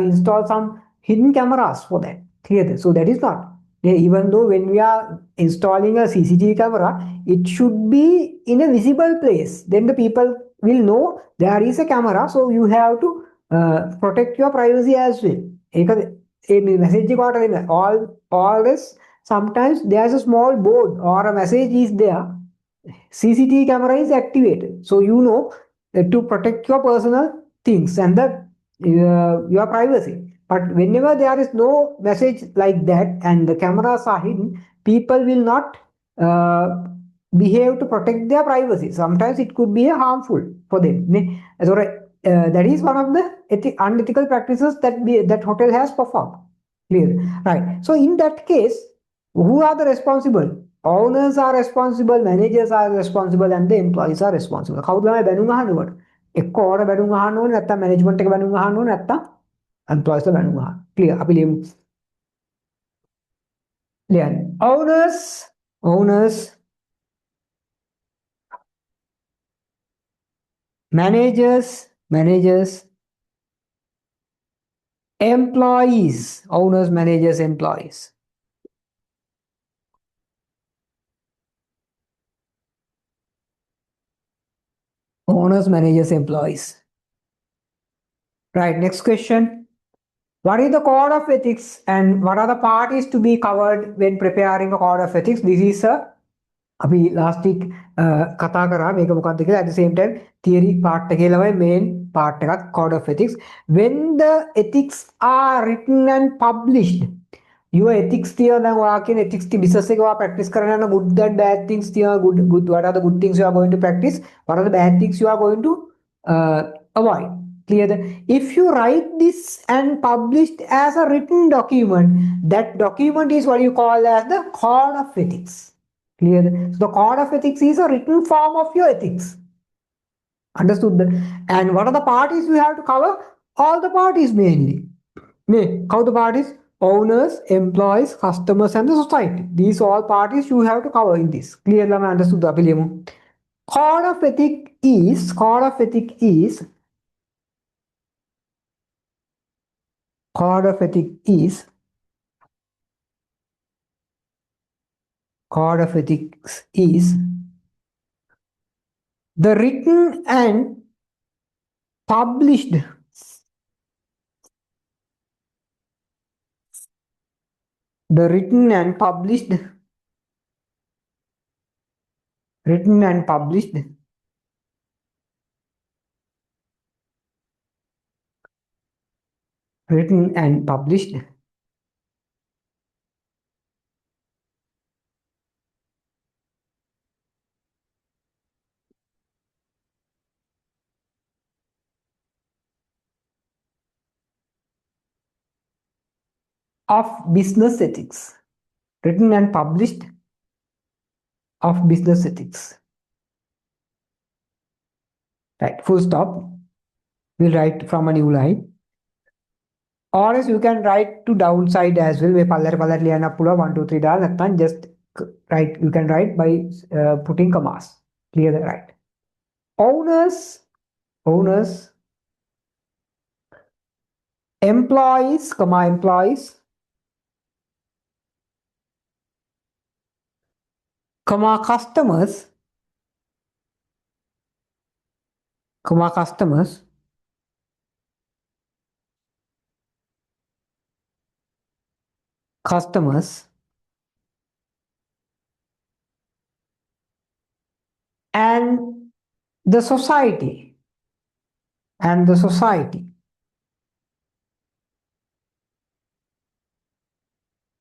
Speaker 1: installed some hidden cameras for that. Clear? So that is not. Even though when we are installing a CCTV camera, it should be in a visible place. Then the people will know there is a camera, so you have to protect your privacy as well. Always, sometimes there's a small board or a message is there. CCTV camera is activated, so you know to protect your personal things and your privacy. But whenever there is no message like that and the cameras are hidden, people will not behave to protect their privacy. Sometimes it could be harmful for them. So that is one of the unethical practices that hotel has performed. Clear? Right. So in that case, who are the responsible? Owners are responsible, managers are responsible, and the employees are responsible. කවුද ළමයි බැනුම් අහන්නේ කොට? එක්ක ඕන බැනුම් අහන්න ඕනේ නැත්නම් management එක බැනුම් අහන්න ඕනේ නැත්නම් employees ලා බැනුම් අහන්න. Clear? අපි ලියමු. ලියන්න. Owners, managers, employees, owners, managers, employees. Owners, managers, employees. Right, next question. What is the code of ethics and what are the parties to be covered when preparing a code of ethics? This is අපි last week කතා කරා මේක මොකක්ද කියලා. At the same time theory part එකේ ළමයි main part එකක් code of ethics. When the ethics are written and published, your ethics තියෙන දැන් ඔයා කියන ethics business එක ඔයා practice කරන යන good and bad things තියෙන good what are the good things you are going to practice, what are the bad things you are going to avoid. Clear that if you write this and publish as a written document, that document is what you call as the code of ethics. Clear that? So the code of ethics is a written form of your ethics. Understood that? And what are the parties we have to cover? All the parties mainly. How the parties? Owners, employees, customers, and the society. These all parties you have to cover in this. Clear? Understood the Code of code of ethic is code of ethics is the written and published the written and published written and published of business ethics. Written and published of business ethics. Right, full stop. We'll write from a new line. Or else you can write to downside as well. මේ පල්ලර පල්ලර ලියන්න පුළුවන් 1 2 3 දාලා නැත්නම් just write. You can write by putting commas. Clear that, right? Owners, employees, customers, and the society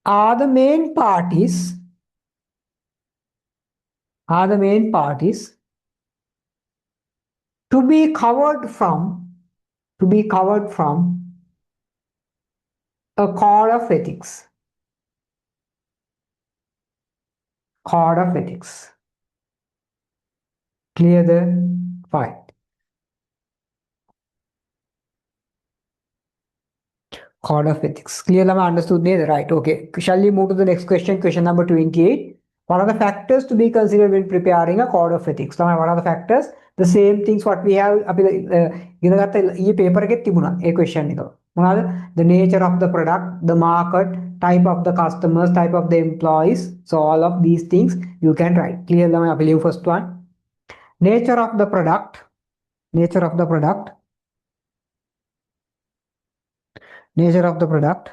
Speaker 1: are the main parties to be covered from a code of ethics. Clear the fine. Code of ethics. Clear, Lama, understood? Right. Okay. Shall we move to the next question? Question number 28. What are the factors to be considered when preparing a code of ethics? What are the factors? The same things what we have in the paper question. The nature of the product, the market, type of the customers, type of the employees. So all of these things you can write. Clear, Lama? First one. Nature of the product. Nature of the product. Nature of the product.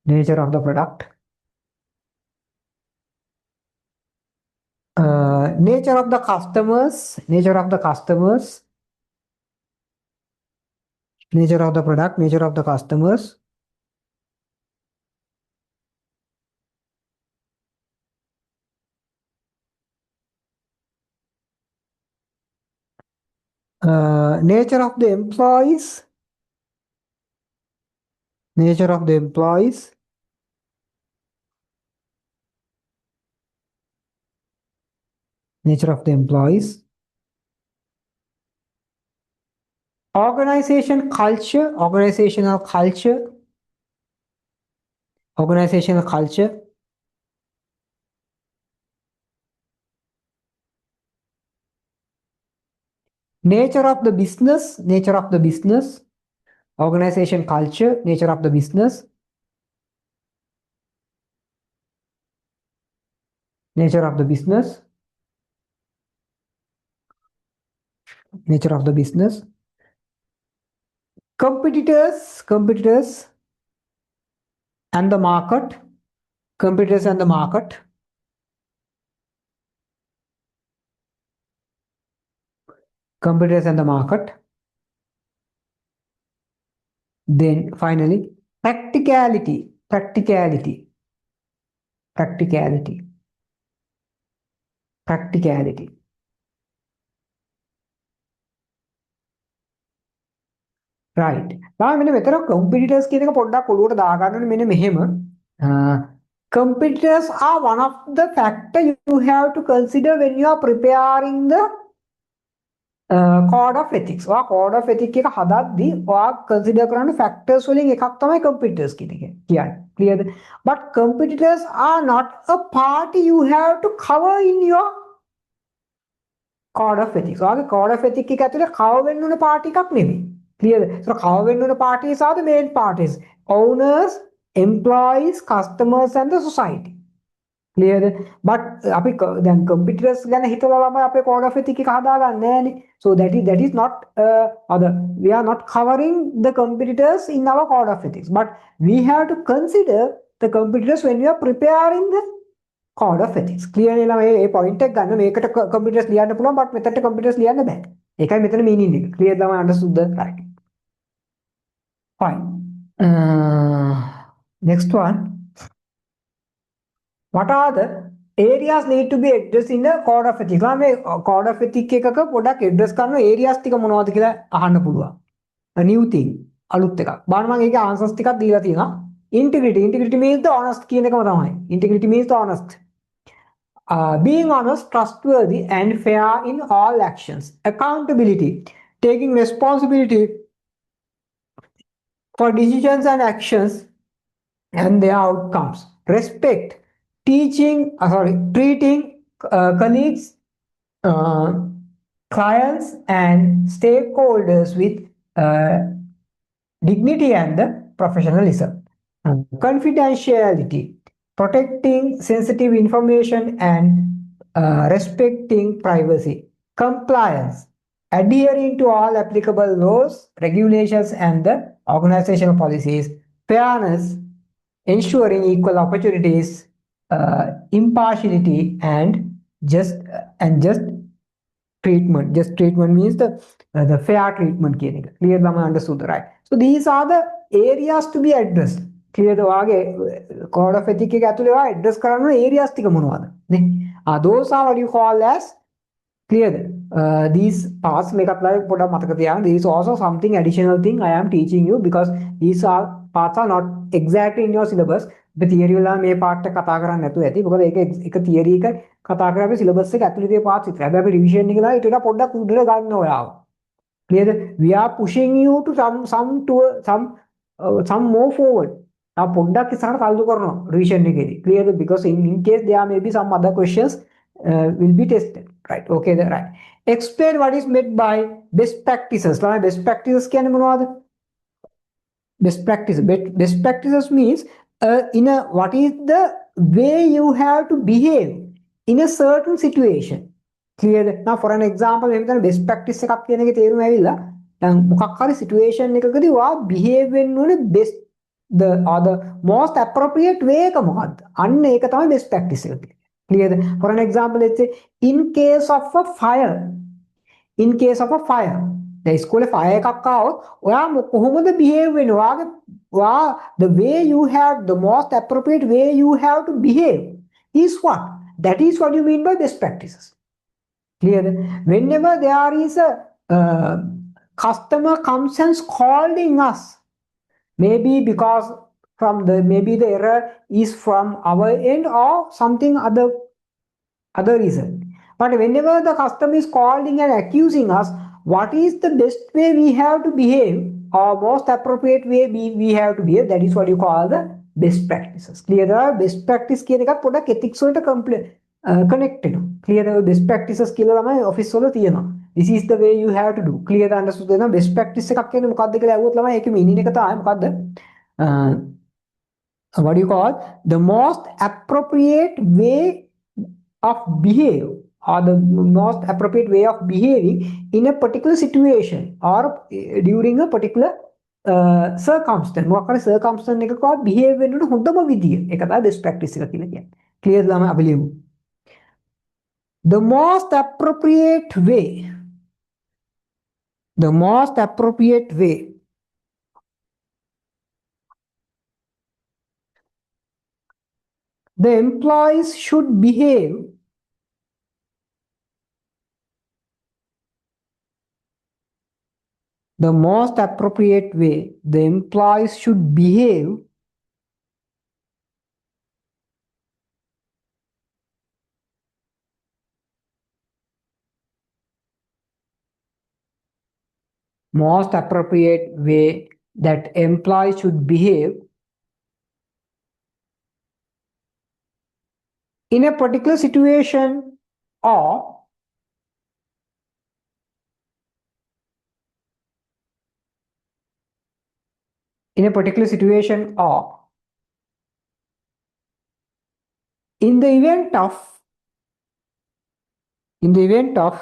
Speaker 1: Nature of the product. Nature of the customers. Nature of the customers. Nature of the product. Nature of the customers. Nature of the employees. Nature of the employees. Nature of the employees. Organization culture. Organizational culture. Organizational culture. Nature of the business. Nature of the business. Organization culture. Nature of the business. Nature of the business. Nature of the business. Competitors and the market. Competitors and the market. Competitors and the market. Then finally, practicality. Practicality. right. තමයි මෙන්න මෙතන competitors කියන එක පොඩ්ඩක් ඔලුවට දාගන්න ඕනේ මෙන්න මෙහෙම. Competitors are one of the factor you have to consider when you are preparing the code of ethics. ඔයා code of ethics එක හදද්දී ඔයා consider කරන්න factors වලින් එකක් තමයි competitors කියන එක කියන්නේ. Clearද? But competitors are not a party you have to cover in your code of ethics. ඔයාගේ code of ethics එක ඇතුලේ cover වෙන්න ඕන party එකක් නෙමෙයි. Clearද? So cover වෙන්න ඕන parties are the main parties. Owners, employees, customers and the society. Clearද? But අපි දැන් competitors ගැන හිතලා ළමයි අපේ code of ethics එක හදාගන්නේ නෑනේ. So that is not other we are not covering the competitors in our code of ethics. But we have to consider the competitors when we are preparing the code of ethics. Clear නේ ළමයි මේ point එක ගන්න මේකට competitors ලියන්න පුළුවන් but මෙතනට competitors ලියන්න බෑ. ඒකයි මෙතන meaning එක. Clear ළමයි understood right? Fine. Next one. What are the areas need to be addressed in the code of ethics? මේ code of ethics එකක පොඩක් address කරන areas ටික මොනවද කියලා අහන්න පුළුවන්. A new thing අලුත් එකක්. බලන්න මම ඒකේ answers ටිකක් දීලා තියෙනවා. Integrity means the honest කියන එකම තමයි. Integrity means the honest. Being honest, trustworthy and fair in all actions. Accountability, taking responsibility for decisions and actions and their outcomes. Respect, treating colleagues, clients and stakeholders with dignity and professionalism. Confidentiality, protecting sensitive information and respecting privacy. Compliance, adhering to all applicable laws, regulations and the organizational policies. Fairness, ensuring equal opportunities, impartiality and just treatment. Just treatment means the fair treatment කියන එක. Clear ළමයි understood right? So these are the areas to be addressed. Clear ද වාගේ code of ethics එක ඇතුලේ ඔයා address කරන්න ඕන areas ටික මොනවද? නේ? Those are what you call as clear the? These parts මේකත් ළමයි පොඩ්ඩක් මතක තියාගන්න. There is also something additional thing I am teaching you because these are parts are not exactly in your syllabus. The theory වල මේ part එක කතා කරන්නේ නැතුව ඇති. මොකද ඒක එක theory එක කතා කරලා අපි syllabus එක ඇතුළේ තියෙන parts විතරයි. හැබැයි අපි revision එක දාලා ඊට වඩා පොඩ්ඩක් උඩට ගන්න ඔයාව. Clear? We are pushing you to some more forward. Now පොඩ්ඩක් ඉස්සරහට තල්ලු කරනවා revision එකේදී. Clear? Because in case there may be some other questions will be tested. Right? Okay, right. Explain what is meant by best practices. ළමයි best practices කියන්නේ මොනවද? Best practices means what is the way you have to behave in a certain situation. Clear? Now for an example එහෙම තමයි best practice එකක් කියන එකේ තේරුම ඇවිල්ලා දැන් මොකක් හරි situation එකකදී ඔයා behave වෙන්න ඕනේ best the most appropriate way එක මොකද්ද? අන්න ඒක තමයි best practice එක කියන්නේ. Clear? For an example let's say in case of a fire the school fire එකක් ආවොත් ඔයා කොහොමද behave වෙන්නේ? ඔයාගේ the way you have the most appropriate way you have to behave is what? That is what you mean by best practices. Clear? Whenever there is a customer comes and scolding us, maybe because maybe the error is from our end or something other reason. But whenever the customer is calling and accusing us, what is the best way we have to behave or most appropriate way we have to behave? That is what you call the best practices. Clear? Best practice කියන එකත් පොඩක් ethics වලට connected. Clear? Best practices කියලා ළමයි office වල තියෙනවා. This is the way you have to do. Clear? Understood? එහෙනම් best practice එකක් කියන්නේ මොකක්ද කියලා අහුවොත් ළමයි ඒකේ meaning එක තමයි මොකද්ද? What do you call the most appropriate way of behave or the most appropriate way of behaving in a particular situation or during a particular circumstance. මොකක් හරි circumstance එකක behave වෙන්න උන හොඳම විදිය. ඒක තමයි best practice එක කියලා කියන්නේ. Clear ළමයි අපි ලියමු. The most appropriate way. The most appropriate way. The employees should behave the most appropriate way the employees should behave most appropriate way that employees should behave in a particular situation or in a particular situation or in the event of in the event of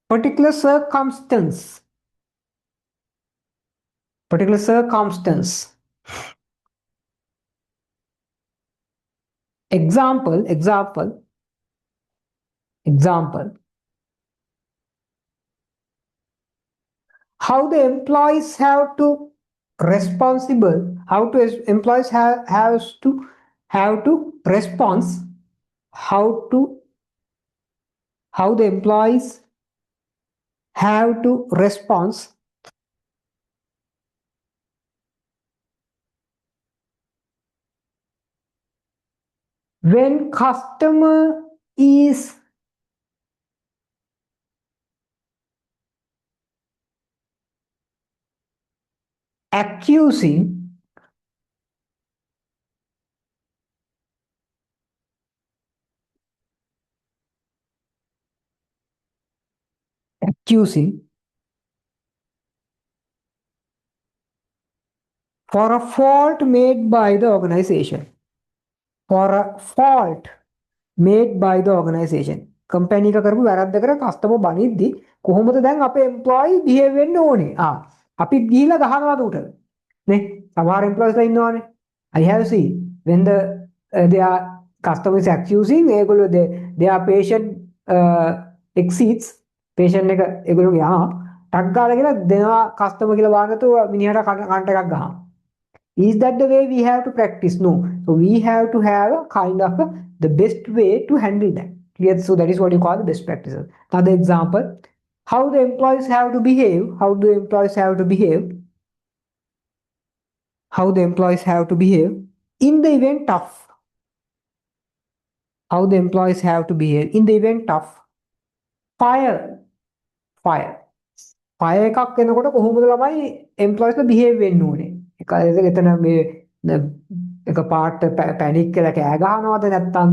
Speaker 1: particular circumstance particular circumstance example how the employees have to responsible how to employees have to response how to how the employees have to respond when customer is accusing accusing for a fault made by the organization for a fault made by the organization company එක කරපු වැරද්දකට customer බනිද්දි කොහොමද දැන් අපේ employee බිහේව් වෙන්න ඕනේ අපි ගිහිලා ගහනවාද උට නේ සමහර එම්ප්ලොයිස්ලා ඉන්නවානේ I have seen when they are customers accusing ඒගොල්ලෝ their patient exceeds patient එක ඒගොල්ලෝ යනවා ටක් ගාලා කියලා දෙනවා කස්ටමර් කියලා වාගතු මිනිහට කන්ට එකක් ගහනවා. Is that the way we have to practice? No. So we have to have a kind of the best way to handle that. Clear? So that is what you call the best practices. Another example, how the employees have to behave. How do employees have to behave? How the employees have to behave in the event of. How the employees have to behave in the event of fire. Fire. Fire එකක් වෙනකොට කොහොමද ළමයි employees behave වෙන්න ඕනේ. එතන මේ එක පාට panic කියලා කෑ ගහනවද නැත්නම්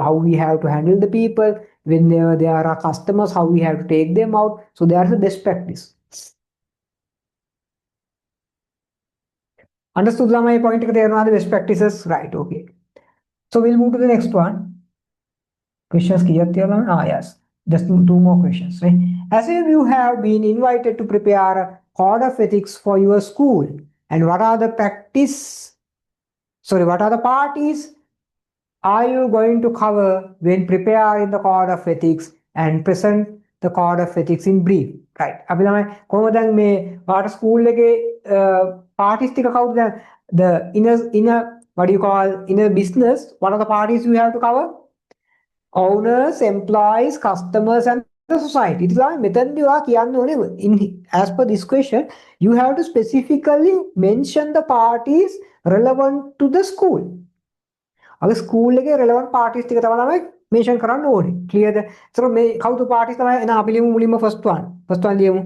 Speaker 1: how we have to handle the people when there are customers how we have to take them out so there's the best practice. Understood ළමයි point එක තේරුණාද best practices right okay so we'll move to the next one questions කීයක් තියෙනවද yes just two more questions right assume you have been invited to prepare a code of ethics for your school and what are the parties are you going to cover when preparing the code of ethics and present the code of ethics in brief right අපි ළමයි කොහොමද දැන් මේ වාට school එකේ parties ටික කවුද දැන් the inner what do you call in a business what are the parties you have to cover owners employees customers and the society. ඉතින් ළමයි මෙතනදී ඔයා කියන්න ඕනේ in as per this question you have to specifically mention the parties relevant to the school. අර school එකේ relevant parties ටික තමයි ළමයි mention කරන්න ඕනේ. clearද? ඒතර මේ කවුද parties තමයි එහෙනම් අපි ලියමු මුලින්ම first one ලියමු.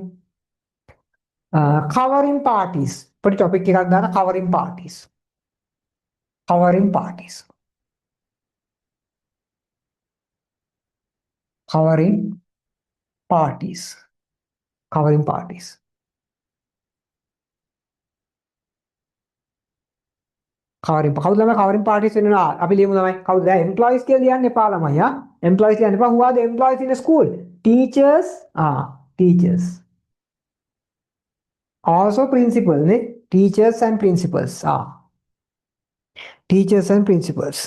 Speaker 1: Covering parties. පොඩි topic එකක් දාන්න covering parties. Covering parties. Covering parties. Covering parties. Covering කවුද ළමයි covering parties වෙනවා අපි ලියමු ළමයි කවුද දැන් employees කියලා ලියන්න එපා ළමයි employees ලියන්න එපා who are the employees in a school teachers teachers also principal නේ teachers and principals teachers and principals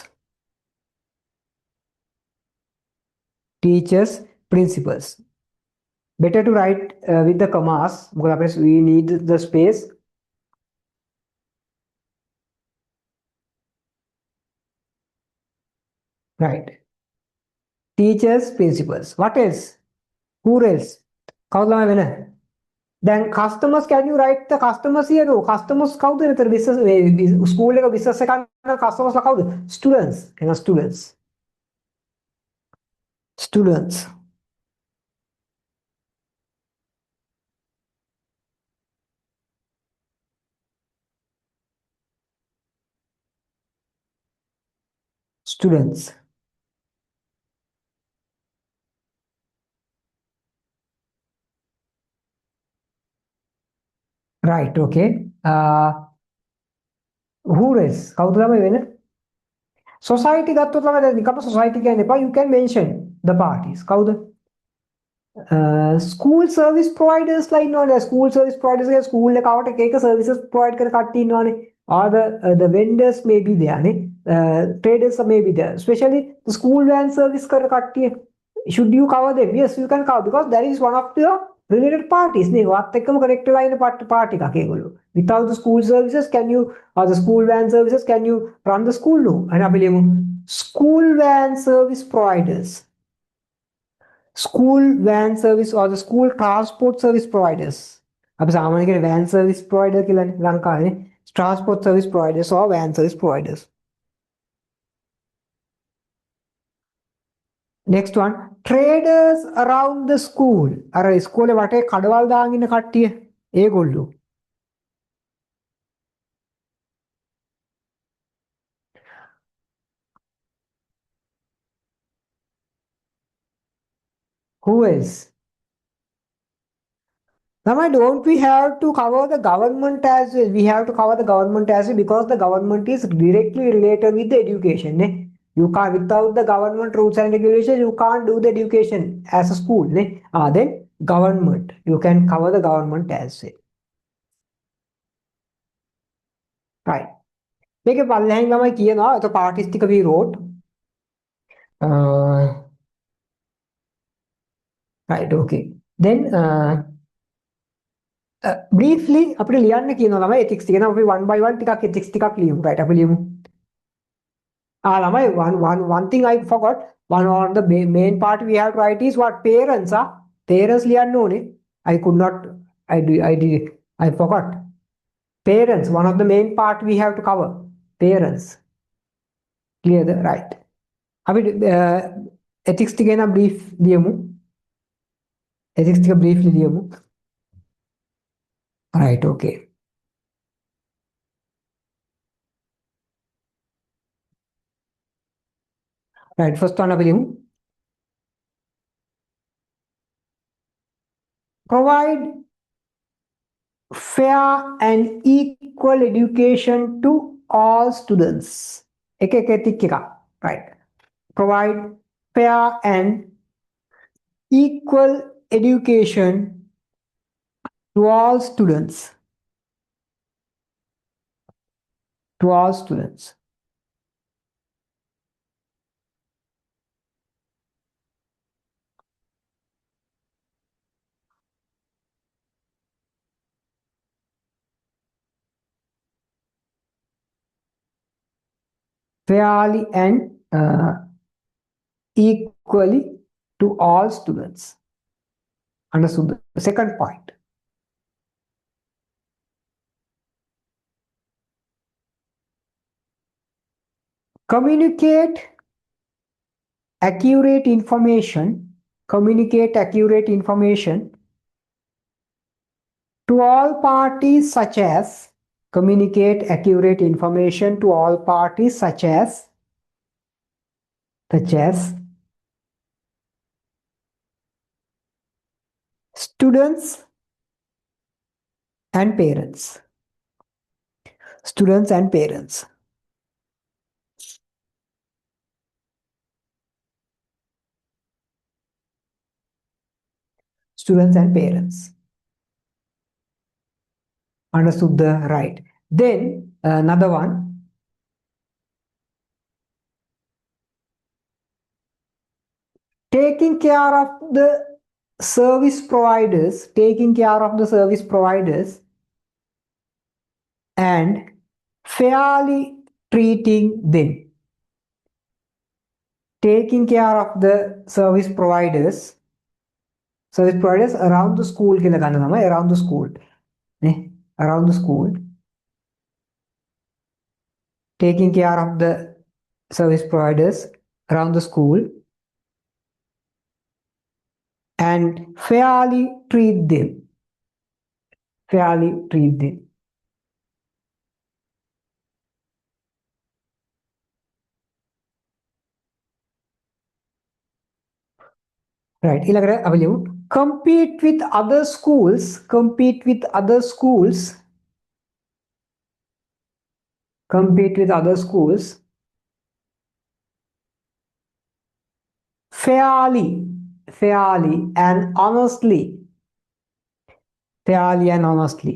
Speaker 1: teachers principals better to write with the commas because we need the space right teachers principals what else Who else? කවුද ළමයි වෙන? දැන් customers, can you write the customers here? No, customers කවුද එතන business school එක business එක කරන customers ලා කවුද? Students. එහෙනම් students. Students. Students. Right, okay. Who else? කවුද ළමයි වෙන? Society ගත්තොත් ළමයි දැන් නිකම්ම society කියන්න එපා. You can mention the parties. කවුද? School service providers ලා ඉන්නවනේ. School service providers එක school එකවට එක services provide කරන කට්ටිය ඉන්නවනේ. Or the vendors may be there නේ. Traders may be there. Especially the school van service කරන කට්ටිය. Should you cover them? Yes, you can cover because that is one of the related parties. නේ වත් එක්කම connect වෙලා ඉන්න part එකක් ඒගොල්ලෝ. Without the school services, can you, or the school van services, can you run the school? No. And අපි ලියමු school van service providers. School van service or the school transport service providers. අපි සාමාන්‍යයෙන් කියන්නේ van service provider කියලානේ ලංකාවේ. Transport service providers or van service providers. Next one, traders around the school. අර ඉස්කෝලේ වටේ කඩවල් දාගෙන ඉන්න කට්ටිය. ඒගොල්ලෝ. Who else? Now, don't we have to cover the government as well? We have to cover the government as well because the government is directly related with the education. You can't, without the government rules and regulations, you can't do the education as a school. Then government, you can cover the government as well. Right. මේක පල්ලෙහාන් ළමයි කියනවා එතකොට parties ටික we wrote. Right, okay. Then briefly අපිට ලියන්න කියනවා ළමයි ethics ටික. එහෙනම් අපි one by one ටිකක් ethics ටිකක් ලියමු. Right, අපි ලියමු. ළමයි one thing I forgot. One on the main part we have to write is what parents are. Parents ලියන්න ඕනේ. I could not, I forgot. Parents, one of the main part we have to cover. Parents. Clear the right. අපි ethics ටික ගැන brief ලියමු. Ethics ටික briefly ලියමු. Right, okay. Right, first one අපි ලියමු. Provide fair and equal education to all students. එක ethic එකක්. Right. Provide fair and equal education to all students. To all students. Fairly and equally to all students. Understood the second point. Communicate accurate information to all parties such as communicate accurate information to all parties such as students and parents. Students and parents. Students and parents. Understood the right. Then another one. Taking care of the service providers and fairly treating them. Taking care of the service providers service providers around the school කියලා ගන්න තමයි around the school නේ around the school taking care of the service providers around the school and fairly treat them fairly treat them right ඊළඟට අපි ලියමු compete with other schools compete with other schools compete with other schools fairly and honestly fairly and honestly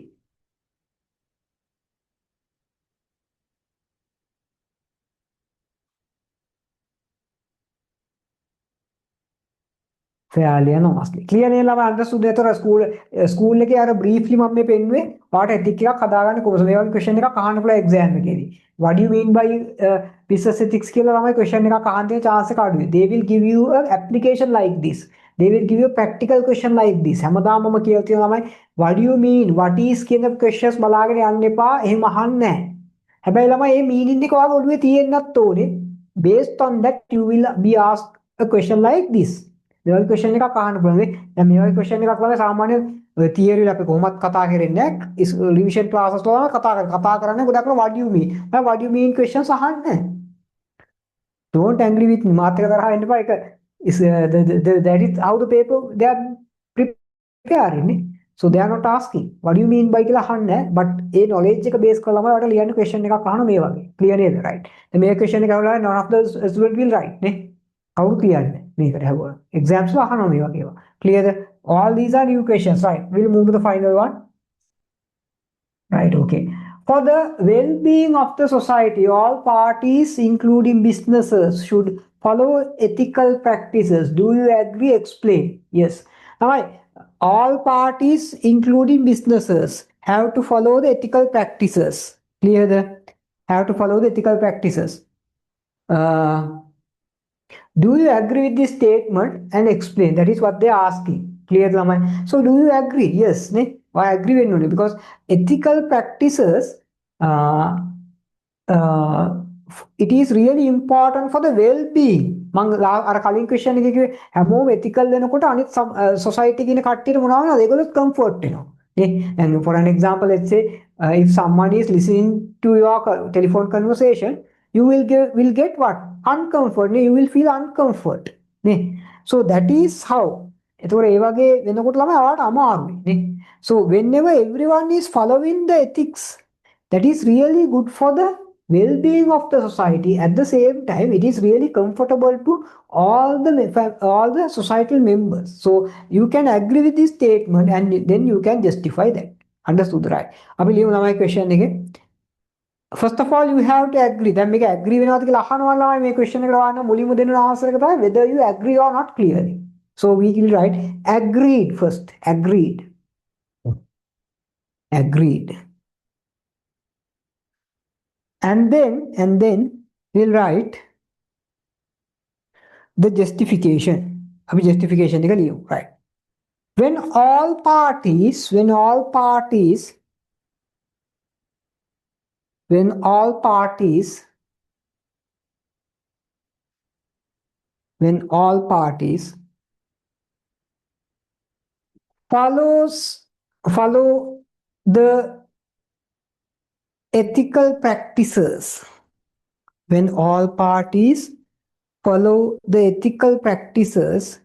Speaker 1: fairly and honestly clear නේ ළමයි understood ඒතර school එකේ අර briefly මම මේ පෙන්නුවේ ඔයාලට ethic එකක් හදාගන්න කොහොමද මේ වගේ question එකක් අහන්න පුළුවන් exam එකේදී what do you mean by business ethics කියලා ළමයි question එකක් අහන්න තියෙන chance එක අඩුයි they will give you a application like this they will give you a practical question like this හැමදාම මම කියලා තියෙනවා ළමයි what do you mean what is කියන questions බලාගෙන යන්න එපා එහෙම අහන්න නැහැ හැබැයි ළමයි මේ meaning එක ඔයාගේ ඔළුවේ තියෙන්නත් ඕනේ based on that you will be asked a question like this දෙවල් ක්වෙස්චන් එකක් අහන්න පුළුවන් නේ. දැන් මේ වගේ ක්වෙස්චන් එකක් ළමයි සාමාන්‍ය තියරි වල අපි කොහොමත් කතා කරන්නේ නැහැ. රිවිෂන් ක්ලාසස් වල කතා කරන්නේ ගොඩක් what do you mean? what do you mean questions අහන්නේ. Don't angry with me. මාත් එක තරහ වෙන්න එපා. ඒක is that is how the paper they are preparing නේ. So they are not asking what do you mean by කියලා අහන්නේ නැහැ. but ඒ knowledge එක base කරලා ළමයි ඔයාලට ලියන්න ක්වෙස්චන් එකක් අහන මේ වගේ. clear නේද? right. දැන් මේ ක්වෙස්චන් එක අහලා none of the student will write නේ. කවුරු කියන්නේ? මේකට හැවුවා exams වල අහනවා මේ වගේ ඒවා clear all these are new questions right we'll move to the final one right okay for the well-being of the society all parties including businesses should follow ethical practices do you agree explain yes now all parties including businesses have to follow the ethical practices clear the have to follow the ethical practices do you agree with this statement and explain? That is what they are asking. Clear, Lamai? So, do you agree? Yes, ne? I agree with you because ethical practices, it is really important for the well-being. මම අර කලින් question එකේ කිව්වේ හැමෝම ethical වෙනකොට අනිත් society කියන කට්ටියට මොනවා වෙනවද? ඒගොල්ලොත් comfort වෙනවා. And for an example, let's say if someone is listening to your telephone conversation, you will get what? Uncomfort. You will feel uncomfort. So that is how. එතකොට ඒ වගේ වෙනකොට ළමයි ඔයාලට අමාරුයි නේ. So whenever everyone is following the ethics, that is really good for the well-being of the society. At the same time, it is really comfortable to all the societal members. So you can agree with this statement and then you can justify that. Understood, right? අපි ලියමු ළමයි question එකේ. First of all, you have to agree. දැන් මේක agree වෙනවද කියලා අහනවා ළමයි මේ question එකට වාන්න මුලින්ම දෙන answer එක තමයි whether you agree or not clearly. So we will write agreed first. Agreed. Agreed. And then we'll write the justification. අපි justification එක ලියමු. Right. When all parties when all parties follow the ethical practices when all parties follow the ethical practices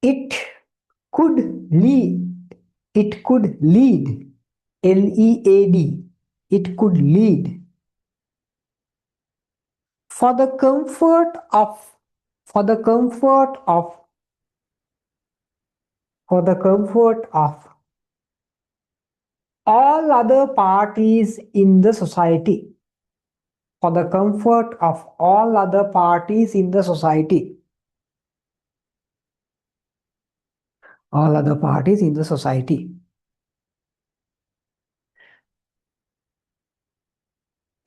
Speaker 1: it could lead LEAD it could lead for the comfort of all other parties in the society. For the comfort of all other parties in the society. All other parties in the society.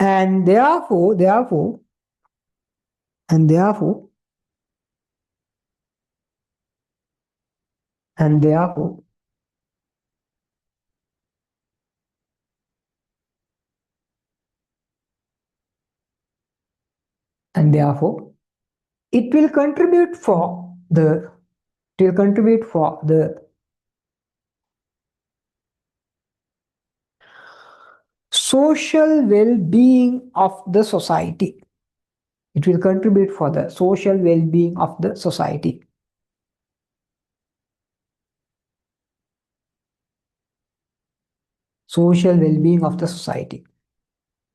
Speaker 1: And therefore, and therefore, and therefore, and therefore, it will contribute for the it will contribute for the social well-being of the society. It will contribute for the social well-being of the society. Social well-being of the society.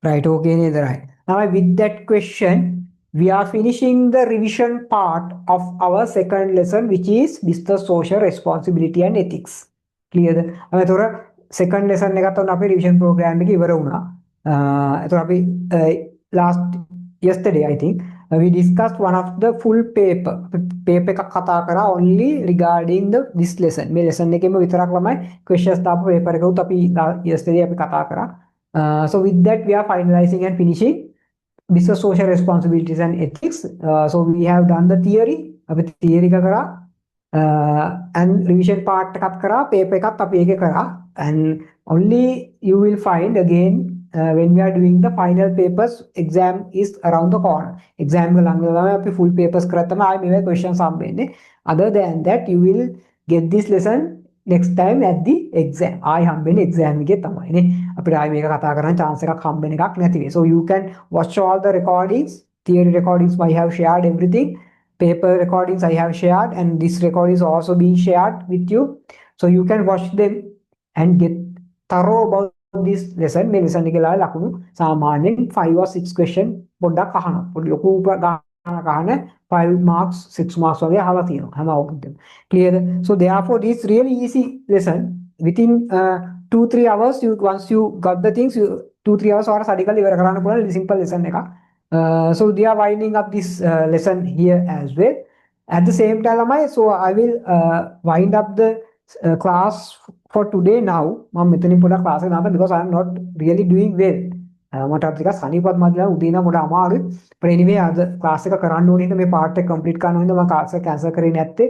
Speaker 1: Right, okay, Neither right. Now, with that question, we are finishing the revision part of our second lesson, which is business social responsibility and ethics. Clear? අපි second lesson එකත් ඔන්න අපේ revision program එක ඉවර වුණා. එතකොට අපි last yesterday I think we discussed one of the full paper. paper එකක් කතා කරා only regarding this lesson. මේ lesson එකෙම විතරක් ළමයි questions දාපු paper එකකුත් අපි yesterday අපි කතා කරා. So with that, we are finalizing and finishing business social responsibilities and ethics. So we have done the theory, අපි theory එක කරා, and revision part එකත් කරා, paper එකත් අපි ඒක කරා, and only you will find again when we are doing the final papers, exam is around the corner. Exam එක ළඟ ළමයි අපි full papers කරත් තමයි ආයි මේවා questions හම්බෙන්නේ. Other than that, you will get this lesson next time at the exam. ආයි හම්බෙන්නේ exam එකේ තමයි නේ. අපිට ආයි මේක කතා කරන්න chance එකක් හම්බෙන එකක් නැති වෙයි. So you can watch all the recordings, theory recordings I have shared everything, paper recordings I have shared, and this record is also being shared with you. So you can watch them and get thorough about this lesson. මේ lesson එකේ ලකුණු සාමාන්‍යයෙන් 5 or 6 question පොඩ්ඩක් අහනවා. පොඩි ලොකු ගානක් 5 marks 6 marks වගේ අහලා තියෙනවා හැම අවුරුද්දෙම. Clear? So therefore this really easy lesson within 2-3 hours once you got the things, 2-3 hours or study කරලා ඉවර කරන්න පුළුවන් simple lesson එකක්. So they are winding up this lesson here as well. At the same time, so I will wind up the class for today now. මම මෙතනින් පොඩක් class එක නවත්තා because I am not really doing well. මට ටිකක් සනීපත් මදලා උදේ ඉඳන් පොඩ අමාරුයි. But anyway අද class එක කරන්න ඕනේ හින්දා මේ part එක complete කරන්න ඕනේ හින්දා මම class එක cancel කරේ නැත්තේ.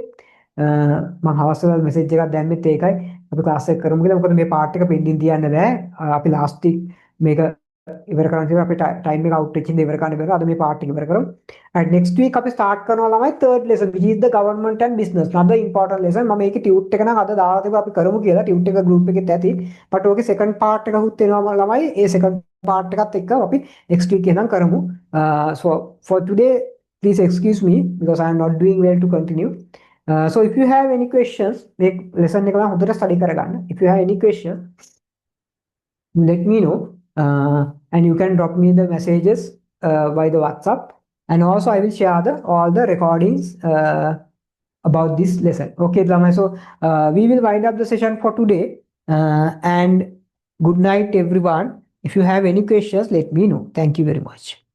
Speaker 1: මම හවස් වල message එකක් දැම්මෙත් ඒකයි. අපි class එක කරමු කියලා. මොකද මේ part එක pending තියන්න බෑ. අපි last week මේක ඉවර කරන්න තියෙනවා. අපි time එක out වෙච්ච ඉඳ ඉවර කරන්න බෑ. අද මේ part එක ඉවර කරමු. And next week අපි start කරනවා ළමයි third lesson which is the government and business. Another important lesson. මම මේකේ tute එක නම් අද දාලා තිබ්බා අපි කරමු කියලා. tute එක group එකෙත් ඇති. but ඕකේ second part එකකුත් එනවා ළමයි. ඒ second part එකත් එක්ක අපි next week එහෙනම් කරමු. So for today please excuse me because I am not doing well to continue. So if you have any questions, මේ lesson එක නම් හොඳට study කරගන්න. If you have any questions, let me know. And you can drop me the messages by the WhatsApp. And also I will share all the recordings about this lesson. Okay, Lamai. So we will wind up the session for today. And good night, everyone. If you have any questions, let me know. Thank you very much.